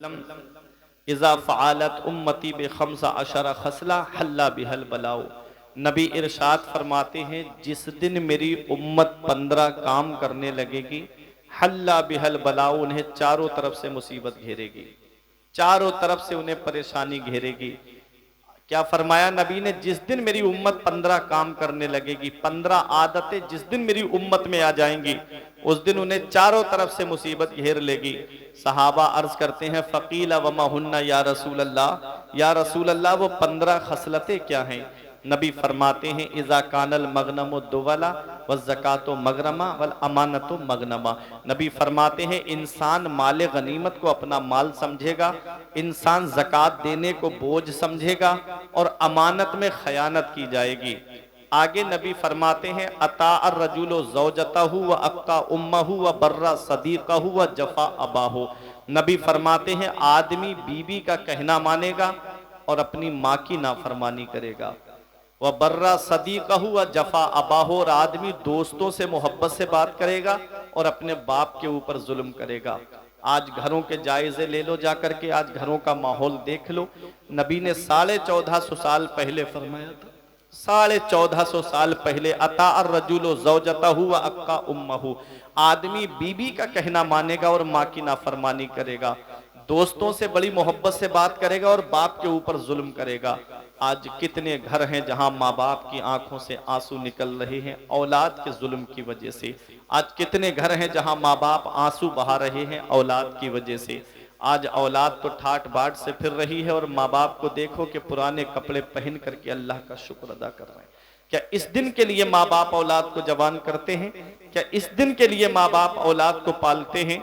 इज़ा फ़आलत उम्मती बे खम्सा अशरा खसला हल्ला बिहल बलाओ। नबी इरशाद फरमाते हैं, जिस दिन मेरी उम्मत 15 काम करने लगेगी, हल्ला बिहल बलाओ, उन्हें चारों तरफ से मुसीबत घेरेगी, चारों तरफ से उन्हें परेशानी घेरेगी। क्या फरमाया नबी ने? जिस दिन मेरी उम्मत 15 काम करने लगेगी, 15 आदतें जिस दिन मेरी उम्मत में आ जाएंगी, उस दिन उन्हें चारों तरफ से मुसीबत घेर लेगी। सहाबा अर्ज करते हैं, फ़कीला वमा हुन्ना या रसूल अल्लाह, या रसूल अल्लाह वो 15 खसलतें क्या हैं? नबी फरमाते हैं, इज़ा कानल मगनमो दुवला व ज़कातो मगरमा वल अमानतो मगनमा। नबी फरमाते हैं, इंसान माल गनीमत को अपना माल समझेगा, इंसान ज़कात देने को बोझ समझेगा और अमानत में खयानत की जाएगी। आगे नबी फरमाते हैं, अता अर रजुलो ज़ौजतहु व अक्का उम्महु व बर्रा सदीक़हु व जफ़ा अबाहु। नबी फरमाते हैं, आदमी बीबी का कहना मानेगा और अपनी माँ की नाफरमानी करेगा। वह बर्रा सदीक़हु व जफ़ा अबाहु, और आदमी दोस्तों से मोहब्बत से बात करेगा और अपने बाप के ऊपर जुल्म करेगा। आज घरों के जायजे ले लो जाकर के, आज घरों का माहौल देख लो। नबी ने 1450 साल पहले फरमाया था, 1450 साल पहले, अता अर रजुलो ज़ौजतहु व अक्का उम्महु, आदमी बीबी का कहना मानेगा और माँ की नाफरमानी करेगा, दोस्तों से बड़ी मोहब्बत से बात करेगा और बाप के ऊपर जुल्म करेगा। आज कितने घर हैं जहां माँ बाप की आंखों से आंसू निकल रहे हैं औलाद के जुल्म की वजह से। आज कितने घर हैं जहां माँ बाप आंसू बहा रहे हैं औलाद की वजह से। आज औलाद तो ठाट बाट से फिर रही है और माँ बाप को देखो कि पुराने कपड़े पहन करके अल्लाह का शुक्र अदा कर रहे हैं। क्या इस दिन के लिए माँ बाप औलाद को जवान करते हैं? क्या इस दिन के लिए माँ बाप औलाद को पालते हैं?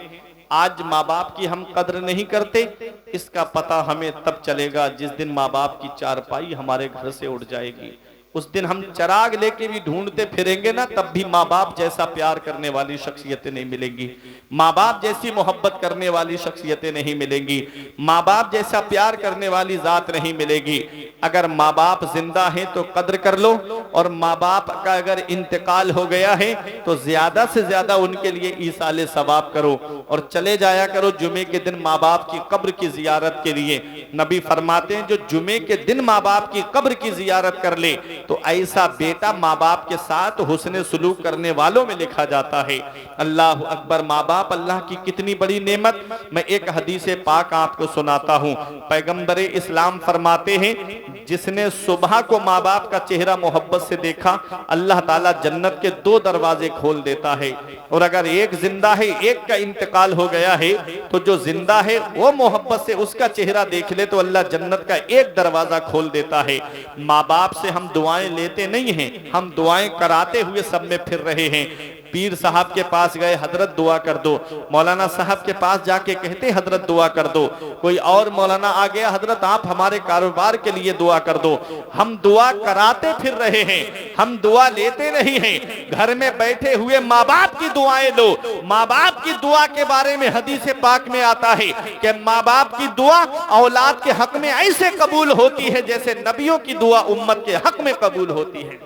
आज माँ बाप की हम कद्र नहीं करते, इसका पता हमें तब चलेगा जिस दिन माँ बाप की चारपाई हमारे घर से उड़ जाएगी। उस दिन हम चराग लेके भी ढूंढते फिरेंगे ना, तब भी माँ बाप जैसा प्यार करने वाली शख्सियतें नहीं मिलेंगी, माँ बाप जैसी मोहब्बत करने वाली शख्सियतें नहीं मिलेंगी, माँ बाप जैसा प्यार करने वाली जात नहीं मिलेगी। अगर माँ बाप जिंदा हैं तो कद्र कर लो, और माँ बाप का अगर इंतकाल हो गया है तो ज्यादा से ज्यादा उनके लिए ईसाले सवाब करो और चले जाया करो जुमे के दिन माँ बाप की कब्र की जियारत के लिए। नबी फरमाते हैं, जो जुमे के दिन माँ बाप की कब्र की जियारत कर ले तो ऐसा बेटा माँ बाप के साथ हुस्ने सुलूक करने वालों में लिखा जाता है। अल्लाह अकबर, माँ बाप अल्लाह की कितनी बड़ी नेमत। मैं एक हदीस पाक आपको सुनाता हूँ। पैगंबर इस्लाम फरमाते हैं, जिसने सुबह को माँ बाप का चेहरा मोहब्बत से देखा, अल्लाह ताला जन्नत के 2 दरवाजे खोल देता है, और अगर एक जिंदा है, एक का इंतकाल हो गया है, तो जो जिंदा है वो मोहब्बत से उसका चेहरा देख ले तो अल्लाह जन्नत का एक दरवाजा खोल देता है। माँ बाप से हम दुआएं लेते नहीं हैं, हम दुआएं कराते हुए सब में फिर रहे हैं। पीर साहब के पास गए, हजरत दुआ कर दो। मौलाना साहब के पास जाके कहते हजरत दुआ कर दो। कोई और मौलाना आ गया, हजरत आप हमारे कारोबार के लिए दुआ कर दो। हम दुआ कराते फिर रहे हैं, हम दुआ लेते नहीं हैं। घर में बैठे हुए माँ बाप की दुआएं लो। माँ बाप की दुआ के बारे में हदीस पाक में आता है कि माँ बाप की दुआ औलाद के हक में ऐसे कबूल होती है जैसे नबियों की दुआ उम्मत के हक में कबूल होती है।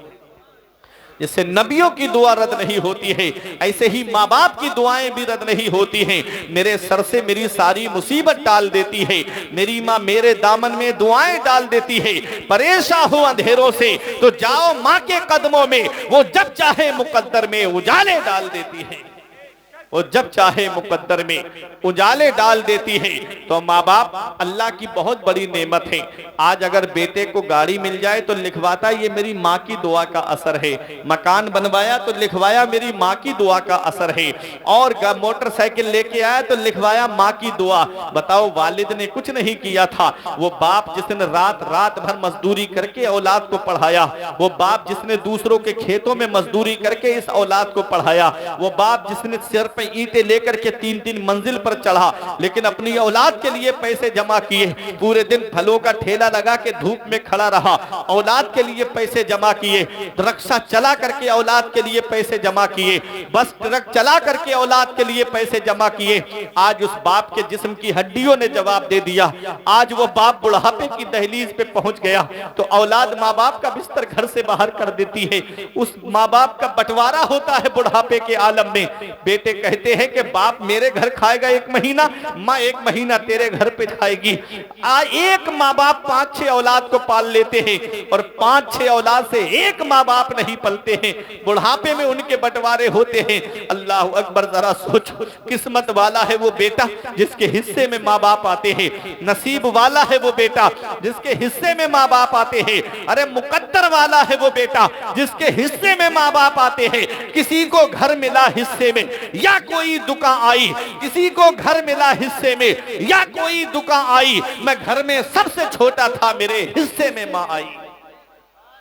जैसे नबियों की दुआ रद्द नहीं होती है, ऐसे ही माँ बाप की दुआएं भी रद्द नहीं होती हैं। मेरे सर से मेरी सारी मुसीबत टाल देती है, मेरी माँ मेरे दामन में दुआएं डाल देती है। परेशान हो अंधेरों से तो जाओ माँ के कदमों में, वो जब चाहे मुकद्दर में उजाले डाल देती है, वो जब चाहे मुकद्दर में उजाले डाल देती है। तो माँ बाप अल्लाह की बहुत बड़ी नेमत है। आज अगर बेटे को गाड़ी मिल जाए तो लिखवाता ये मेरी माँ की दुआ का असर है, मकान बनवाया तो लिखवाया मेरी माँ की दुआ का असर है, और मोटरसाइकिल लेके आया तो लिखवाया माँ की दुआ। बताओ, वालिद ने कुछ नहीं किया था, वो बाप जिसने रात रात भर मजदूरी करके औलाद को पढ़ाया, वो बाप जिसने दूसरों के खेतों में मजदूरी करके इस औलाद को पढ़ाया, वो बाप जिसने सिर पे ईंटें लेकर के 3-3 मंजिल पर चढ़ा लेकिन अपनी औलाद के लिए पैसे जमा किए, पूरे दिन फलों का ठेला लगा के धूप में खड़ा रहा, औलाद के लिए पैसे जमा किए, रिक्शा चला करके औलाद के लिए पैसे जमा किए, बस ट्रक चला करके औलाद के लिए पैसे जमा किए। आज उस बाप के जिस्म की हड्डियों ने जवाब दे दिया। आज वो बाप बुढ़ापे की दहलीज पे पहुंच गया तो औलाद माँ बाप का बिस्तर घर से बाहर कर देती है। उस माँ बाप का बंटवारा होता है बुढ़ापे के आलम में। बेटे कहते हैं कि बाप मेरे घर खाएगा 1 महीना, माँ 1 महीना तेरे घर पे खाएगी। एक माँ बाप 5-6 औलाद को पाल लेते हैं और 5-6 औलाद से एक माँ बाप नहीं पलते हैं, बुढ़ापे में उनके बंटवारे होते हैं। अल्लाह अकबर, जरा सोचो, किस्मत वाला है वो बेटा जिसके हिस्से में माँ बाप आते हैं, नसीब वाला है वो बेटा जिसके हिस्से में माँ बाप आते हैं, अरे मुकद्दर वाला है वो बेटा जिसके हिस्से में माँ बाप आते हैं। किसी को घर मिला हिस्से में या कोई दुका आई, किसी को घर मिला हिस्से में या कोई दुका आई, मैं घर में सबसे छोटा था, मेरे हिस्से में माँ आई।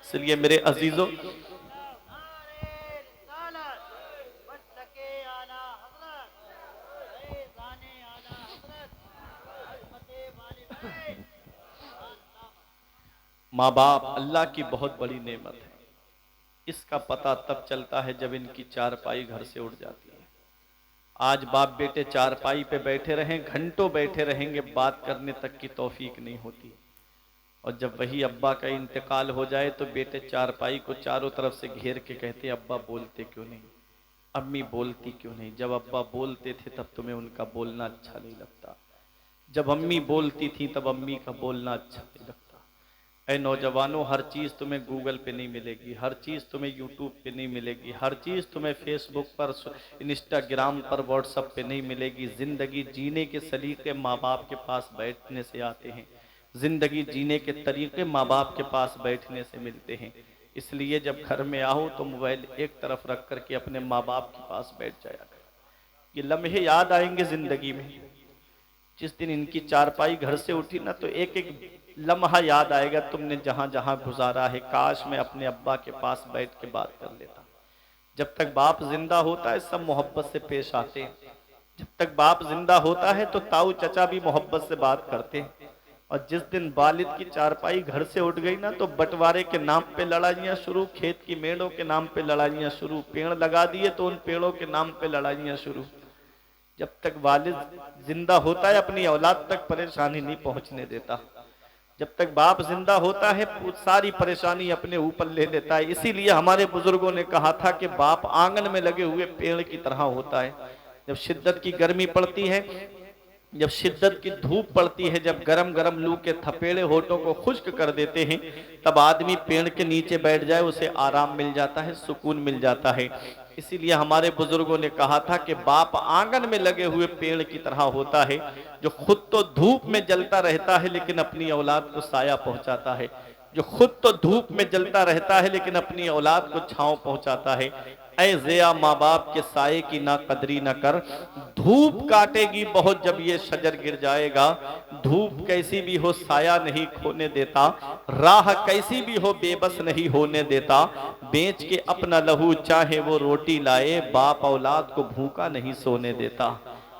इसलिए मेरे अजीजों, माँ बाप अल्लाह की बहुत बड़ी नेमत है। इसका पता तब चलता है जब इनकी चारपाई घर से उठ जाती है। आज बाप बेटे चारपाई पे बैठे रहें, घंटों बैठे रहेंगे, बात करने तक की तौफीक नहीं होती। और जब वही अब्बा का इंतकाल हो जाए तो बेटे चारपाई को चारों तरफ से घेर के कहते, अब्बा बोलते क्यों नहीं, अम्मी बोलती क्यों नहीं। जब अब्बा बोलते थे तब तुम्हें उनका बोलना अच्छा नहीं लगता, जब अम्मी बोलती थी तब अम्मी का बोलना अच्छा नहीं लगता। ऐ नौजवानों, हर चीज़ तुम्हें गूगल पे नहीं मिलेगी, हर चीज़ तुम्हें यूट्यूब पे नहीं मिलेगी, हर चीज़ तुम्हें फेसबुक पर, इंस्टाग्राम पर, व्हाट्सएप पे नहीं मिलेगी। ज़िंदगी जीने के सलीके माँ बाप के पास बैठने से आते हैं, ज़िंदगी जीने के तरीके माँ बाप के पास बैठने से मिलते हैं। इसलिए जब घर में आओ तो मोबाइल एक तरफ रख करके अपने माँ बाप के पास बैठ जाया करो। ये लम्हे याद आएंगे ज़िंदगी में। जिस दिन इनकी चारपाई घर से उठी ना तो एक एक लम्हा याद आएगा, तुमने जहां जहां गुजारा है, काश मैं अपने अब्बा के पास बैठ के बात कर लेता। जब तक बाप जिंदा होता है सब मोहब्बत से पेश आते हैं, जब तक बाप जिंदा होता है तो ताऊ चचा भी मोहब्बत से बात करते हैं। और जिस दिन वालिद की चारपाई घर से उठ गई ना तो बंटवारे के नाम पे लड़ाइयाँ शुरू, खेत की मेड़ों के नाम पे लड़ाइयाँ शुरू, पेड़ लगा दिए तो उन पेड़ों के नाम पे लड़ाइयाँ शुरू। जब तक वालिद जिंदा होता है अपनी औलाद तक परेशानी नहीं पहुंचने देता, जब तक बाप जिंदा होता है सारी परेशानी अपने ऊपर ले लेता है। इसीलिए हमारे बुजुर्गों ने कहा था कि बाप आंगन में लगे हुए पेड़ की तरह होता है। जब शिद्दत की गर्मी पड़ती है, जब शिद्दत की धूप पड़ती है, जब गरम गरम लू के थपेड़े होठों को खुश्क कर देते हैं, तब आदमी पेड़ के नीचे बैठ जाए उसे आराम मिल जाता है, सुकून मिल जाता है। इसीलिए हमारे बुजुर्गों ने कहा था कि बाप आंगन में लगे हुए पेड़ की तरह होता है, जो खुद तो धूप में जलता रहता है लेकिन अपनी औलाद को साया पहुंचाता है, जो खुद तो धूप में जलता रहता है लेकिन अपनी औलाद को छांव पहुंचाता है। ऐ ज़िया माँ बाप के साये की ना कदरी न कर, धूप काटेगी बहुत जब ये शजर गिर जाएगा। धूप कैसी भी हो साया नहीं खोने देता, राह कैसी भी हो बेबस नहीं होने देता। बेच के अपना लहू चाहे वो रोटी लाए, बाप औलाद को भूखा नहीं सोने देता।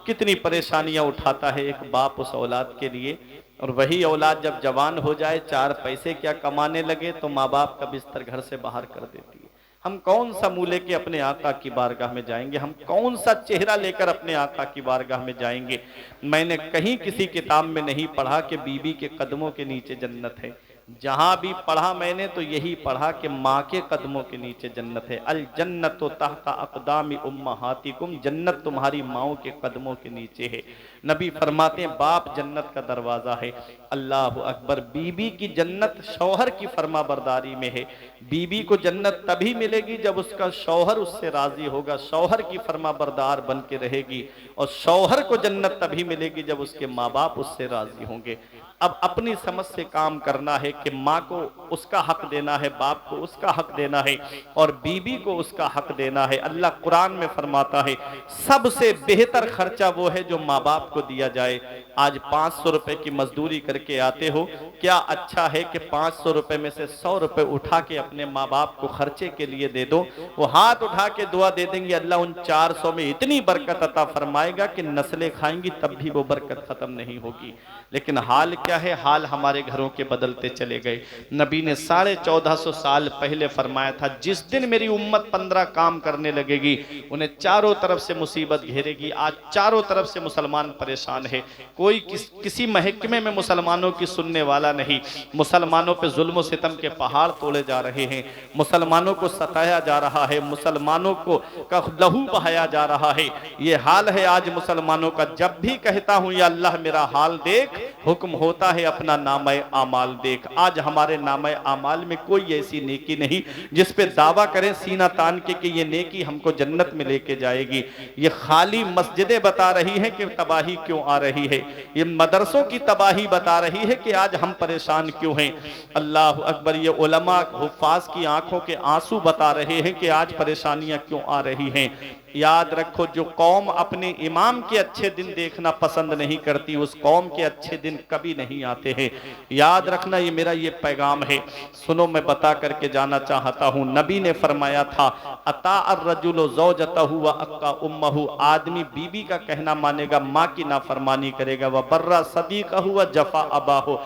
कितनी परेशानियां उठाता है एक बाप उस औलाद के लिए। और वही औलाद जब जवान हो जाए, 4 पैसे क्या कमाने लगे तो माँ बाप का बिस्तर घर से बाहर कर देती है। हम कौन सा मुंह लेके अपने आका की बारगाह में जाएंगे, हम कौन सा चेहरा लेकर अपने आका की बारगाह में जाएंगे। मैंने कहीं किसी किताब में नहीं पढ़ा कि बीबी के कदमों के नीचे जन्नत है। जहां भी पढ़ा मैंने तो यही पढ़ा कि माँ के कदमों के नीचे जन्नत है। अल जन्नतो तहता अक़दामी उम्महातिकुम, जन्नत तुम्हारी माओ के कदमों के नीचे है। नबी फरमाते हैं बाप जन्नत का दरवाजा है। अल्लाह अकबर। बीबी की जन्नत शौहर की फरमा बरदारी में है। बीबी को जन्नत तभी मिलेगी जब उसका शौहर उससे राजी होगा, शौहर की फरमा बरदार बन के रहेगी। और शौहर को जन्नत तभी मिलेगी जब उसके माँ बाप उससे राजी होंगे। अब अपनी समझ से काम करना है कि माँ को उसका हक देना है, बाप को उसका हक देना है और बीबी को उसका हक देना है। अल्लाह कुरान में फरमाता है सबसे बेहतर खर्चा वो है जो माँ बाप को दिया जाए। आज 500 रुपए की मजदूरी करके आते हो, क्या अच्छा है कि 500 रुपए में से 100 रुपए उठा के अपने माँ बाप को खर्चे के लिए दे दो। वो हाथ उठा के दुआ दे देंगे, अल्लाह उन 400 में इतनी बरकत अता फरमाएगा कि नस्लें खाएंगी तब भी वो बरकत खत्म नहीं होगी। लेकिन हाल क्या है, हाल हमारे घरों के बदलते चले गए। नबी ने 1450 साल पहले फरमाया था, जिस दिन मेरी उम्मत 15 काम करने लगेगी उन्हें चारों तरफ से मुसीबत घेरेगी। आज चारों तरफ से मुसलमान परेशान है, कोई किसी महकमे में मुसलमानों की सुनने वाला नहीं। मुसलमानों पे जुल्म सितम के पहाड़ तोड़े जा रहे हैं, मुसलमानों को सताया जा रहा है, मुसलमानों को का लहू बहाया जा रहा है। ये हाल है आज मुसलमानों का। जब भी कहता हूं या अल्लाह मेरा हाल देख, हुक्म होता है अपना नामे आमाल देख। आज हमारे नामे आमाल में कोई ऐसी नेकी नहीं जिस पे दावा करें सीना तान के कि ये नेकी हमको जन्नत में लेके जाएगी। ये खाली मस्जिदें बता रही हैं कि तबाही क्यों आ रही है, ये मदरसों की तबाही बता रही है कि आज हम परेशान क्यों हैं। अल्लाह अकबर, ये उलमा हुफ्फाज की आंखों के आंसू बता रहे हैं कि आज परेशानियां क्यों आ रही हैं। याद रखो, जो कौम अपने इमाम के अच्छे दिन देखना पसंद नहीं करती, उस कौम के अच्छे दिन कभी नहीं आते हैं। याद रखना, ये मेरा ये पैगाम है। सुनो, मैं बता करके जाना चाहता हूँ। नबी ने फरमाया था, अता अर्रजुलु ज़ौजतहु व अक्का उम्महु, आदमी बीबी का कहना मानेगा, माँ की नाफरमानी करेगा। व बर्रा सदीक़हु व जफ़ा अबाहु,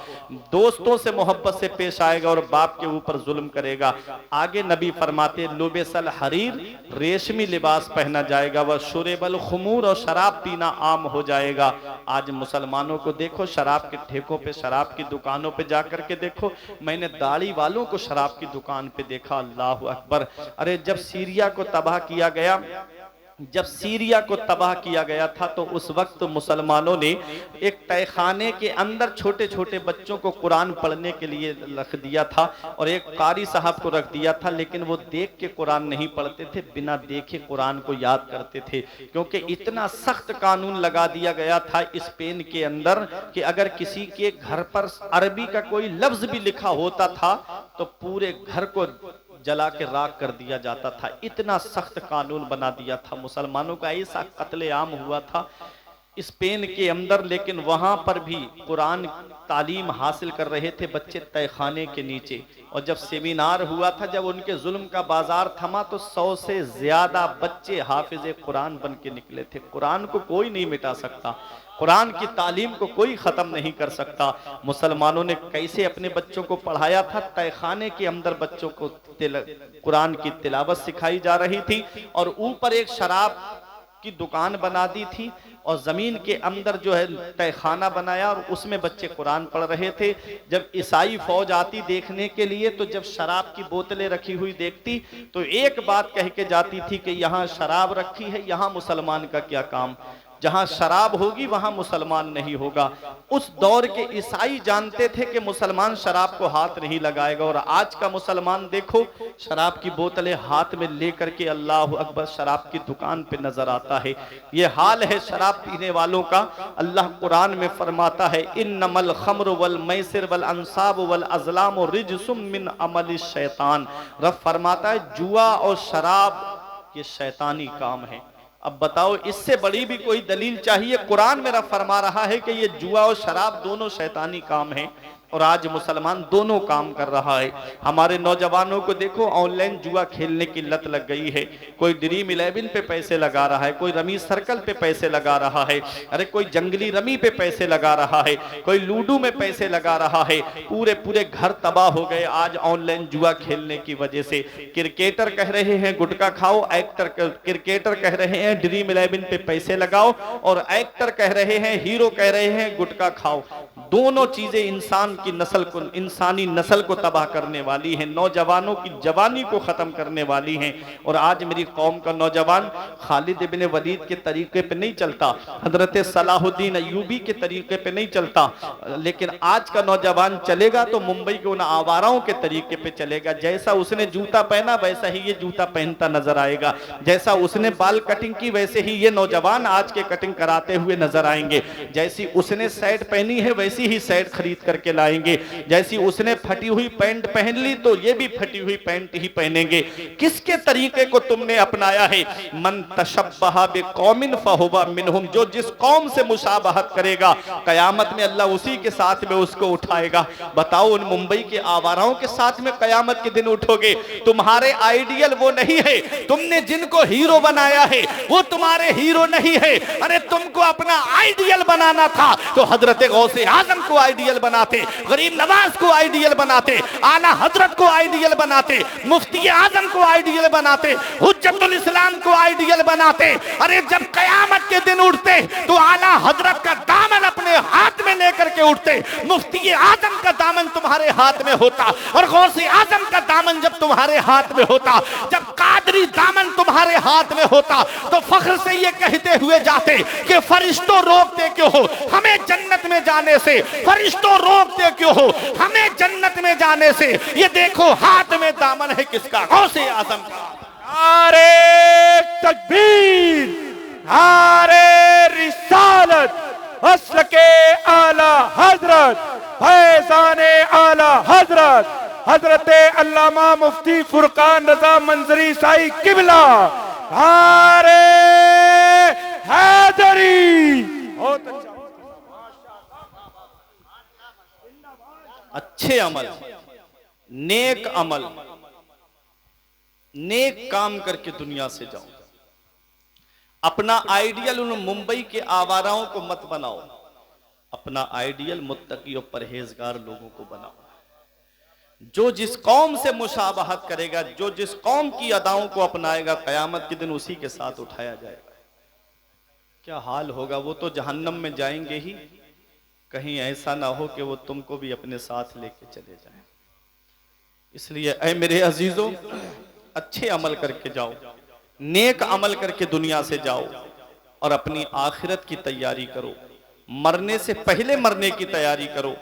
दोस्तों से मोहब्बत से पेश आएगा और बाप के ऊपर जुल्म करेगा। आगे नबी फरमाते, लुबिसल हरीर, रेशमी लिबास पहना जाएगा। वह शुरेबल खुमूर, और शराब पीना आम हो जाएगा। आज मुसलमानों को देखो, शराब के ठेकों पे, शराब की दुकानों पे जाकर के देखो। मैंने दाढ़ी वालों को शराब की दुकान पे देखा। अल्लाह अकबर। अरे जब सीरिया को तबाह किया गया, जब सीरिया को तबाह किया गया था, तो उस वक्त मुसलमानों ने एक तहखाने के अंदर छोटे छोटे बच्चों को कुरान पढ़ने के लिए रख दिया था और एक कारी साहब को रख दिया था। लेकिन वो देख के कुरान नहीं पढ़ते थे, बिना देखे कुरान को याद करते थे, क्योंकि इतना सख्त कानून लगा दिया गया था स्पेन के अंदर कि अगर किसी के घर पर अरबी का कोई लफ्ज भी लिखा होता था तो पूरे घर को जला के राख कर दिया जाता था। इतना सख्त कानून बना दिया था। मुसलमानों का ऐसा कत्लेआम हुआ था स्पेन के अंदर। लेकिन वहां पर भी कुरान तालीम हासिल कर रहे थे बच्चे तहखाने के नीचे। और जब सेमिनार हुआ था, जब उनके जुल्म का बाजार थमा, तो 100 से ज्यादा बच्चे हाफिज कुरान बन के निकले थे। कुरान को कोई नहीं मिटा सकता, कुरान की तालीम को कोई ख़त्म नहीं कर सकता। मुसलमानों ने कैसे अपने बच्चों को पढ़ाया था, तहखाने के अंदर बच्चों को कुरान की तिलावत सिखाई जा रही थी और ऊपर एक शराब की दुकान बना दी थी और जमीन के अंदर जो है तहखाना बनाया और उसमें बच्चे कुरान पढ़ रहे थे। जब ईसाई फौज आती देखने के लिए, तो जब शराब की बोतलें रखी हुई देखती तो एक बात कह के जाती थी कि यहाँ शराब रखी है, यहाँ मुसलमान का क्या काम। जहां शराब होगी वहां मुसलमान नहीं होगा। उस दौर के ईसाई जानते थे कि मुसलमान शराब को हाथ नहीं लगाएगा। और आज का मुसलमान देखो, शराब की बोतलें हाथ में लेकर के अल्लाह अकबर शराब की दुकान पे नजर आता है। ये हाल है शराब पीने वालों का। अल्लाह कुरान में फरमाता है, इन्नमल खम्र वल मैसिर वल अंसाब वल अज़लाम रिजसुम मिन अमलिश शैतान। रब फरमाता है जुआ और शराब ये शैतानी काम है। अब बताओ, इससे बड़ी भी कोई दलील चाहिए? कुरान मेरा फरमा रहा है कि ये जुआ और शराब दोनों शैतानी काम हैं और आज मुसलमान दोनों काम कर रहा है। हमारे नौजवानों को देखो, ऑनलाइन जुआ खेलने की लत लग गई है। कोई ड्रीम 11 पे पैसे लगा रहा है, कोई रमी सर्कल पे पैसे लगा रहा है, अरे कोई जंगली रमी पे पैसे लगा रहा है, कोई लूडो में पैसे लगा रहा है। पूरे पूरे घर तबाह हो गए आज ऑनलाइन जुआ खेलने की वजह से। क्रिकेटर कह रहे हैं गुटखा खाओ, क्रिकेटर कह रहे हैं ड्रीम 11 पे पैसे लगाओ, और एक्टर कह रहे हैं, हीरो कह रहे हैं गुटखा खाओ। दोनों चीजें इंसान की नस्ल को, इंसानी नस्ल को तबाह करने वाली हैं, नौजवानों की जवानी को खत्म करने वाली हैं। और आज मेरी कौम का नौजवान खालिद इब्न वलीद के तरीके पे नहीं चलता, हजरत सलाहुद्दीन अय्यूबी के तरीके पे नहीं चलता, लेकिन आज का नौजवान चलेगा तो मुंबई के उन आवाराओं के तरीके पे चलेगा। जैसा उसने जूता पहना वैसा ही ये जूता पहनता नजर आएगा, जैसा उसने बाल कटिंग की वैसे ही ये नौजवान आज के कटिंग कराते हुए नजर आएंगे, जैसी उसने शर्ट पहनी है वैसी ही शर्ट खरीद करके लाए जाएंगे। जैसी उसने फटी हुई पैंट पहन ली तो ये भी फटी हुई पैंट ही पहनेंगे। किसके तरीके को तुमने अपनाया है? मन तशब्बहा बिकौमिन फहुवा मिनहुम, जो जिस कौम से मुशाबहत करेगा कयामत में अल्लाह उसी के साथ में उसको उठाएगा। बताओ, उन मुंबई के आवाराओं के साथ में कयामत के दिन उठोगे? तुम्हारे आइडियल वो नहीं है, तुमने जिनको हीरो बनाया है वो तुम्हारे हीरो नहीं है। अरे तुमको अपना आइडियल बनाना था तो हजरत गौसे आजम को आइडियल बनाते, गरीब नवाज को आइडियल बनाते, आला हजरत को आइडियल बनाते, मुफ्ती आजम को आइडियल बनाते, हुज्जतुल इस्लाम को आइडियल बनाते। अरे जब कयामत के दिन उठते तो आला हजरत का दामन अपने हाथ में लेकर के उठते, मुफ्ती आजम का दामन तुम्हारे हाथ में होता, और गौसे आजम का दामन जब तुम्हारे हाथ में होता, जब कादरी दामन तुम्हारे हाथ में होता, तो फख्र से ये कहते हुए जाते कि फरिश्तों रोकते क्यों हो हमें जन्नत में जाने से, फरिश्तों रोकते क्यों हो हमें जन्नत में जाने से। ये देखो हाथ में दामन है किसका? गौसे आजम का। नारे तकबीर, नारे रिसालत, अस्ल के आला हजरत, फैज़ाने आला हजरत हजरत अल्लामा मुफ्ती फुरकान रजा मंजरी साई किबला, नारे हैदरी। बहुत अच्छे अमल, नेक अमल, नेक काम करके दुनिया से जाओ। अपना आइडियल उन मुंबई के आवाराओं को मत बनाओ, अपना आइडियल मुत्तकी और परहेजगार लोगों को बनाओ। जो जिस कौम से मुशाबहत करेगा, जो जिस कौम की अदाओं को अपनाएगा, कयामत के दिन उसी के साथ उठाया जाएगा। क्या हाल होगा? वो तो जहन्नम में जाएंगे ही, कहीं ऐसा ना हो कि वो तुमको भी अपने साथ लेके चले जाएं। इसलिए ऐ मेरे अजीजों, अच्छे अमल करके जाओ, नेक अमल करके दुनिया से जाओ और अपनी आखिरत की तैयारी करो। मरने से पहले मरने की तैयारी करो।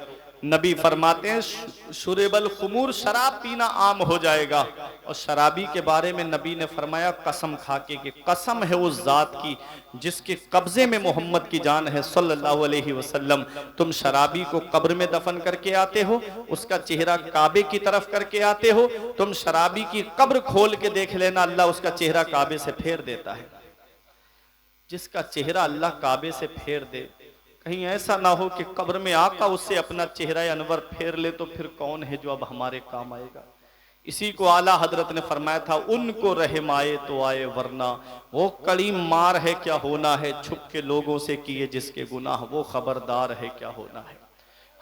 नबी फरमाते हैं शुरेबल खुमूर, शराब पीना आम हो जाएगा। और शराबी के बारे में नबी ने फरमाया कसम खाके कि कसम है उस जात की जिसके कब्जे में मोहम्मद की जान है सल्लल्लाहु अलैहि वसल्लम, तुम शराबी को कब्र में दफन करके आते हो, उसका चेहरा काबे की तरफ करके आते हो। तुम शराबी की कब्र खोल के देख लेना, अल्लाह उसका चेहरा काबे से फेर देता है। जिसका चेहरा अल्लाह काबे से फेर दे, कहीं ऐसा ना हो कि कब्र में आका उससे अपना चेहरा अनवर फेर ले, तो फिर कौन है जो अब हमारे काम आएगा? इसी को आला हजरत ने फरमाया था, उनको रहम आए तो आए वरना वो कड़ी मार है क्या होना है, छुप के लोगों से किए जिसके गुनाह वो खबरदार है क्या होना है।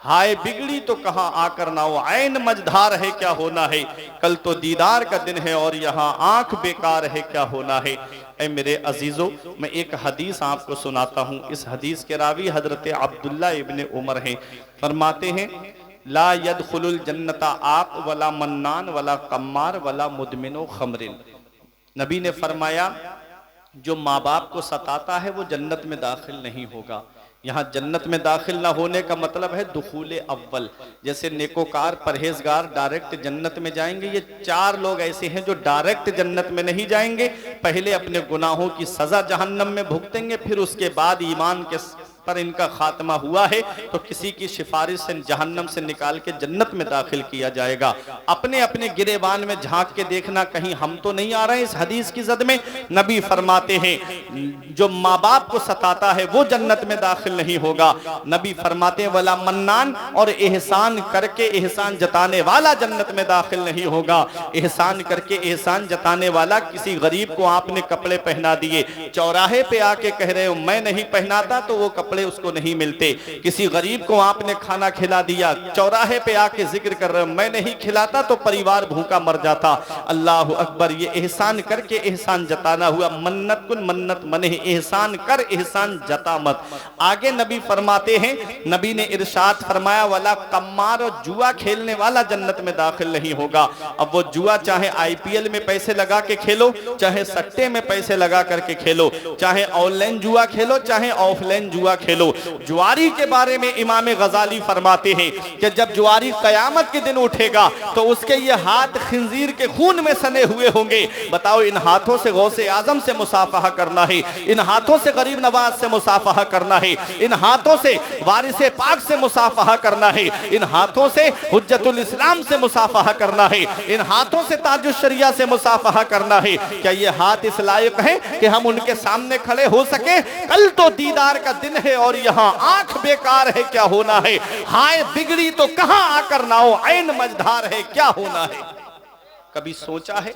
हाय बिगड़ी तो कहाँ आकर ना हो, ऐन मझधार है क्या होना है, कल तो दीदार का दिन है और यहाँ आंख बेकार है क्या होना है। ऐ मेरे अजीजों, मैं एक हदीस आपको सुनाता हूँ। इस हदीस के रावी हजरत अब्दुल्ला इब्ने उमर हैं। फरमाते हैं ला यदखुलुल जन्नता आक वला मन्नान वला कम्मार वला मुदमिनो खमरिन। नबी ने फरमाया जो माँ बाप को सताता है वो जन्नत में दाखिल नहीं होगा। यहाँ जन्नत में दाखिल ना होने का मतलब है दुखूले अव्वल। जैसे नेकोकार परहेजगार डायरेक्ट जन्नत में जाएंगे, ये चार लोग ऐसे हैं जो डायरेक्ट जन्नत में नहीं जाएंगे। पहले अपने गुनाहों की सजा जहन्नम में भुगतेंगे, फिर उसके बाद ईमान के पर इनका खात्मा हुआ है तो किसी की सिफारिश से जहन्नम से निकाल के जन्नत में दाखिल किया जाएगा। अपने अपने गिरेबान में झांक के देखना कहीं हम तो नहीं आ रहे हैं इस हदीस की जद में। नबी फरमाते हैं जो माँ बाप को सताता है वो जन्नत में दाखिल नहीं होगा। नबी फरमाते हैं वला मन्नान, और एहसान करके एहसान जताने वाला जन्नत में दाखिल नहीं होगा। एहसान करके एहसान जताने वाला, किसी गरीब को आपने कपड़े पहना दिए, चौराहे पे आके कह रहे हो मैं नहीं पहनाता तो वो कपड़े उसको नहीं मिलते। किसी गरीब को आपने खाना खिला दिया, चौराहे पे आके जिक्र कर रहे हो मैं नहीं खिलाता तो परिवार भूखा मर जाता। अल्लाह अकबर, ये एहसान करके एहसान जताना हुआ। मन्नत कुन मन्नत मने, एहसान कर एहसान जता मत। आगे नबी फरमाते हैं, नबी ने इरशाद फरमाया वाला कम्मार, और जुआ खेलने वाला जन्नत में दाखिल नहीं होगा। अब वो जुआ चाहे IPL में पैसे लगा के खेलो, चाहे सट्टे में पैसे लगा करके खेलो, चाहे ऑनलाइन जुआ खेलो, चाहे ऑफलाइन जुआ खेलो। जुआरी के बारे में इमाम गजाली फरमाते हैं कि जब जुआरी कयामत के दिन उठेगा तो उसके ये हाथ खिंजीर के खून में सने हुए होंगे। बताओ, इन हाथों से गौसे आजम से मुसाफहा करना है, इन हाथों से गरीब नवाज से मुसाफहा करना है, इन हाथों से वारिसे पाक से मुसाफहा करना है, इन हाथों से हुज्जतुल इस्लाम से मुसाफहा करना है, इन हाथों से ताजुश शरिया से मुसाफहा करना है। क्या ये हाथ इस लायक हैं कि हम उनके सामने खड़े हो सके? कल तो दीदार का दिन है और यहाँ आंख बेकार है, क्या होना है? हाय बिगड़ी तो कहां आकर नाओ, ऐन मझधार है, क्या होना है? कभी सोचा है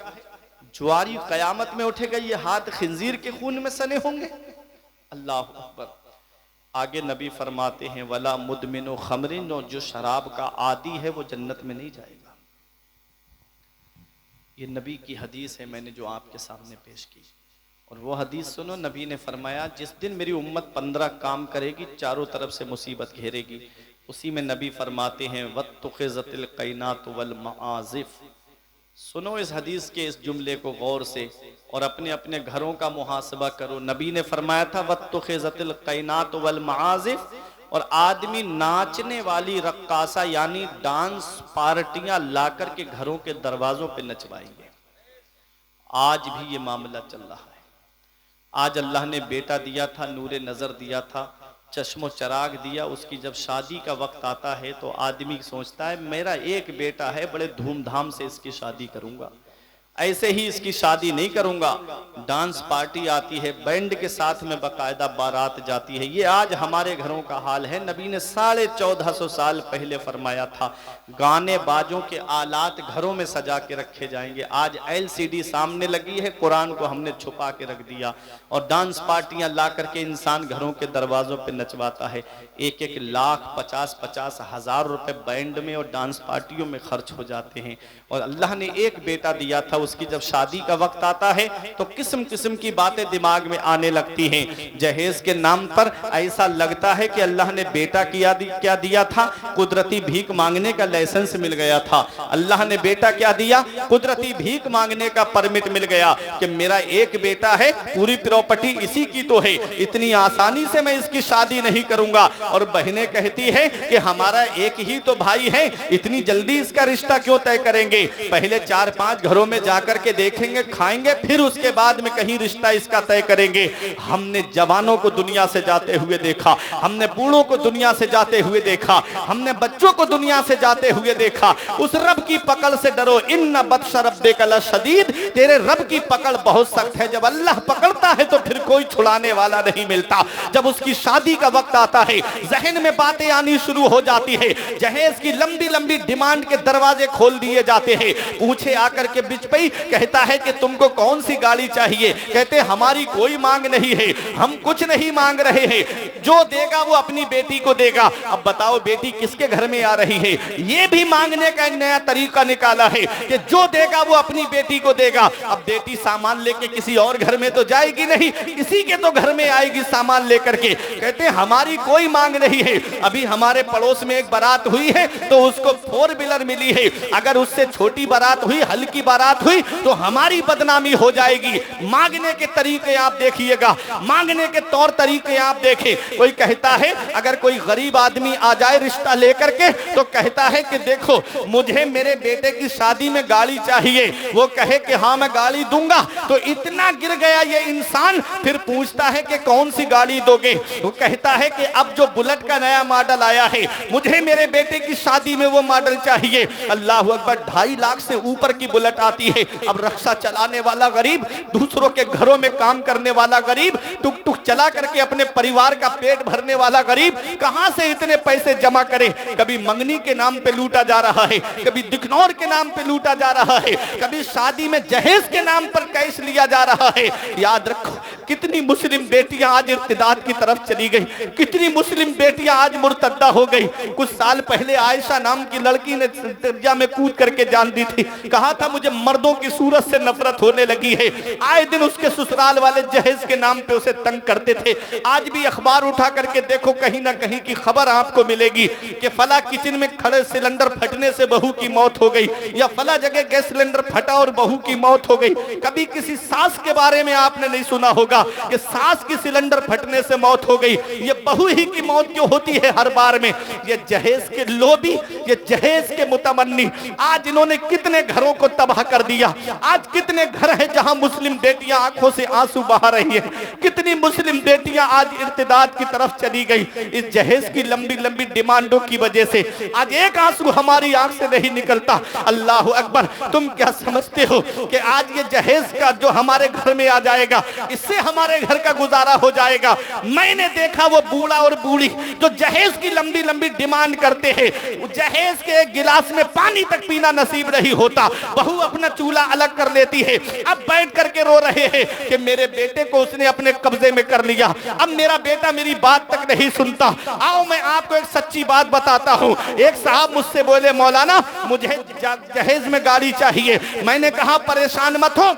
जुआरी कयामत में उठेगा, ये हाथ खिंजीर के खून में सने होंगे? अल्लाह अकबर। आगे नबी फरमाते हैं वला मुदमिनो खमरिन, जो शराब का आदी है वो जन्नत में नहीं जाएगा। ये नबी की हदीस है, मैंने जो आपके सामने पेश की। और वो हदीस सुनो, नबी ने फरमाया जिस दिन मेरी उम्मत 15 काम करेगी चारों तरफ से मुसीबत घेरेगी। उसी में नबी फरमाते हैं वत्तुखिज़तिल कैनात वल मआज़िफ। सुनो इस हदीस के इस जुमले को गौर से और अपने अपने घरों का मुहासबा करो। नबी ने फरमाया था वत्तुखिज़तिल कैनात वल मआज़िफ, और आदमी नाचने वाली रक्कासा यानी डांस पार्टियां लाकर के घरों के दरवाजों पे नचवाएंगे। आज भी ये मामला चल रहा है। आज अल्लाह ने बेटा दिया था, नूरे नजर दिया था, चश्मो चराग दिया, उसकी जब शादी का वक्त आता है तो आदमी सोचता है मेरा एक बेटा है, बड़े धूमधाम से इसकी शादी करूंगा। ऐसे ही इसकी शादी नहीं करूंगा, डांस पार्टी आती है, बैंड के साथ में बाकायदा बारात जाती है। ये आज हमारे घरों का हाल है। नबी ने 1450 साल पहले फरमाया था गाने बाजों के आलात घरों में सजा के रखे जाएंगे। आज LCD सामने लगी है, कुरान को हमने छुपा के रख दिया और डांस पार्टियां ला करके इंसान घरों के दरवाजों पे नचवाता है। 1-1 लाख 50-50 हजार रुपए बैंड में और डांस पार्टियों में खर्च हो जाते हैं। और अल्लाह ने एक बेटा दिया था, उसकी जब शादी का वक्त आता है तो किस्म किस्म की बातें दिमाग में आने लगती हैं। जहेज के नाम पर ऐसा लगता है कि अल्लाह ने बेटा क्या दिया था, कुदरती भीख मांगने का लाइसेंस मिल गया था। अल्लाह ने बेटा क्या दिया, कुदरती भीख मांगने का परमिट मिल गया कि मेरा एक बेटा है, पूरी प्रॉपर्टी इसी की तो है, इतनी आसानी से मैं इसकी शादी नहीं करूंगा। और बहनें कहती है कि हमारा एक ही तो भाई है, इतनी जल्दी इसका रिश्ता क्यों तय करेंगे, पहले 4-5 घरों में जाकर के देखेंगे, खाएंगे, फिर उसके बाद में कहीं रिश्ता इसका तय करेंगे। हमने जवानों को दुनिया से जाते हुए देखा, हमने बूढ़ों को दुनिया से जाते हुए देखा, हमने बच्चों को दुनिया से जाते हुए देखा। उस रब की पकड़ से डरो, इन्ना बत्श रब्बिका लशदीद, तेरे रब की पकड़ बहुत सख्त है। जब अल्लाह पकड़ता है तो फिर कोई छुड़ाने वाला नहीं मिलता। जब उसकी शादी का वक्त आता है जहन में बातें आनी शुरू हो जाती है, जहेज की लंबी लंबी डिमांड के दरवाजे खोल दिए जाते हैं। पूछे आकर के बिचपई, कहता है कि तुमको कौन सी गाड़ी चाहिए, कहते हमारी कोई मांग नहीं है, हम कुछ नहीं मांग रहे हैं, जो देगा वो अपनी बेटी को देगा। अब बताओ बेटी किसके घर में आ रही है, ये भी मांगने का एक नया तरीका निकाला है कि जो देगा वो अपनी बेटी को देगा। अब बेटी सामान लेके किसी और घर में तो जाएगी नहीं, इसी के तो घर में आएगी सामान लेकर के। कहते हमारी कोई मांग नहीं है। अभी हमारे पड़ोस में एक बारात हुई है तो उसको 4 व्हीलर मिली है, अगर उससे छोटी बारात हुई, हल्की बारात हुई तो हमारी बदनामी हो जाएगी। मांगने के तरीके आप देखिएगा, मांगने के तौर तरीके आप देखें। कोई कहता है अगर कोई गरीब आदमी आ जाए रिश्ता लेकर के तो कहता है कि देखो मुझे मेरे बेटे की शादी में गाड़ी चाहिए, वो कहे कि हाँ मैं गाड़ी दूंगा, तो इतना गिर गया ये इंसान, फिर पूछता है कि कौन सी गाड़ी दोगे, वो कहता है कि अब जो बुलेट का नया मॉडल आया है मुझे मेरे बेटे की शादी में वो मॉडल चाहिए। अल्लाह अकबर, 2.5 लाख से ऊपर की बुलेट आती है। अब रक्षा चलाने वाला गरीब, दूसरों के घरों में काम करने वाला गरीब, टुक टुक चला करके अपने परिवार का पेट भरने वाला गरीब कहां से इतने पैसे जमा करे। कभी मंगनी के नाम पे लूटा जा रहा है, कभी दिखनौर के नाम पे लूटा जा रहा है, कभी शादी में जहेज के नाम पर कैश लिया जा रहा है। याद रखो कितनी मुस्लिम बेटियां आज इर्तिदाद की तरफ चली गई, कितनी मुस्लिम बेटियां आज मुर्तद्दा हो गई। कुछ साल पहले आयशा नाम की लड़की ने दरिया में कूद करके जान दी थी, कहा था मुझे मर्दों की सूरत से नफरत होने लगी है। आए दिन उसके ससुराल वाले जहेज के नाम पे उसे तंग करते थे। आज भी अखबार उठा करके देखो, कहीं ना कहीं की खबर आपको मिलेगी कि फला किचन में खड़े सिलेंडर फटने से बहू की मौत हो गई, या फला जगह गैस सिलेंडर फटा और बहू की मौत हो गई। कभी किसी सास के बारे में आपने नहीं सुना होगा होगा कि सास की सिलेंडर फटने से मौत हो गई, ये बहू ही की मौत क्यों होती है हर बार में। ये जहेज के लोभी, ये जहेज के मुतमन्नी, आज इन्होंने कितने घरों को तबाह कर दिया। आज कितने घर हैं जहां मुस्लिम बेटियां आंखों से आंसू बहा रही हैं, कितनी मुस्लिम बेटियां आज इर्तिदाद की तरफ चली गई इस जहेज की लंबी लंबी डिमांडों की वजह से। आज एक आंसू हमारी आंख से नहीं निकलता। अल्लाह अकबर, तुम क्या समझते हो कि आज ये जहेज का जो हमारे घर में आ जाएगा, इससे हमारे घर का गुजारा हो जाएगा। मैंने देखा वो बूढ़ा और बूढ़ी जो जहेज की लंबी लंबी डिमांड करते हैं, जहेज के एक गिलास में पानी तक पीना नसीब नहीं होता। बहू अपना चूल्हा अलग कर लेती है, अब बैठ करके रो रहे हैं कि मेरे बेटे को उसने अपने कब्जे में कर लिया, अब मेरा बेटा मेरी बात तक नहीं सुनता। आओ मैं आपको एक सच्ची बात बताता हूँ। एक साहब मुझसे बोले मौलाना मुझे जहेज में गाड़ी चाहिए। मैंने कहा परेशान मत हो,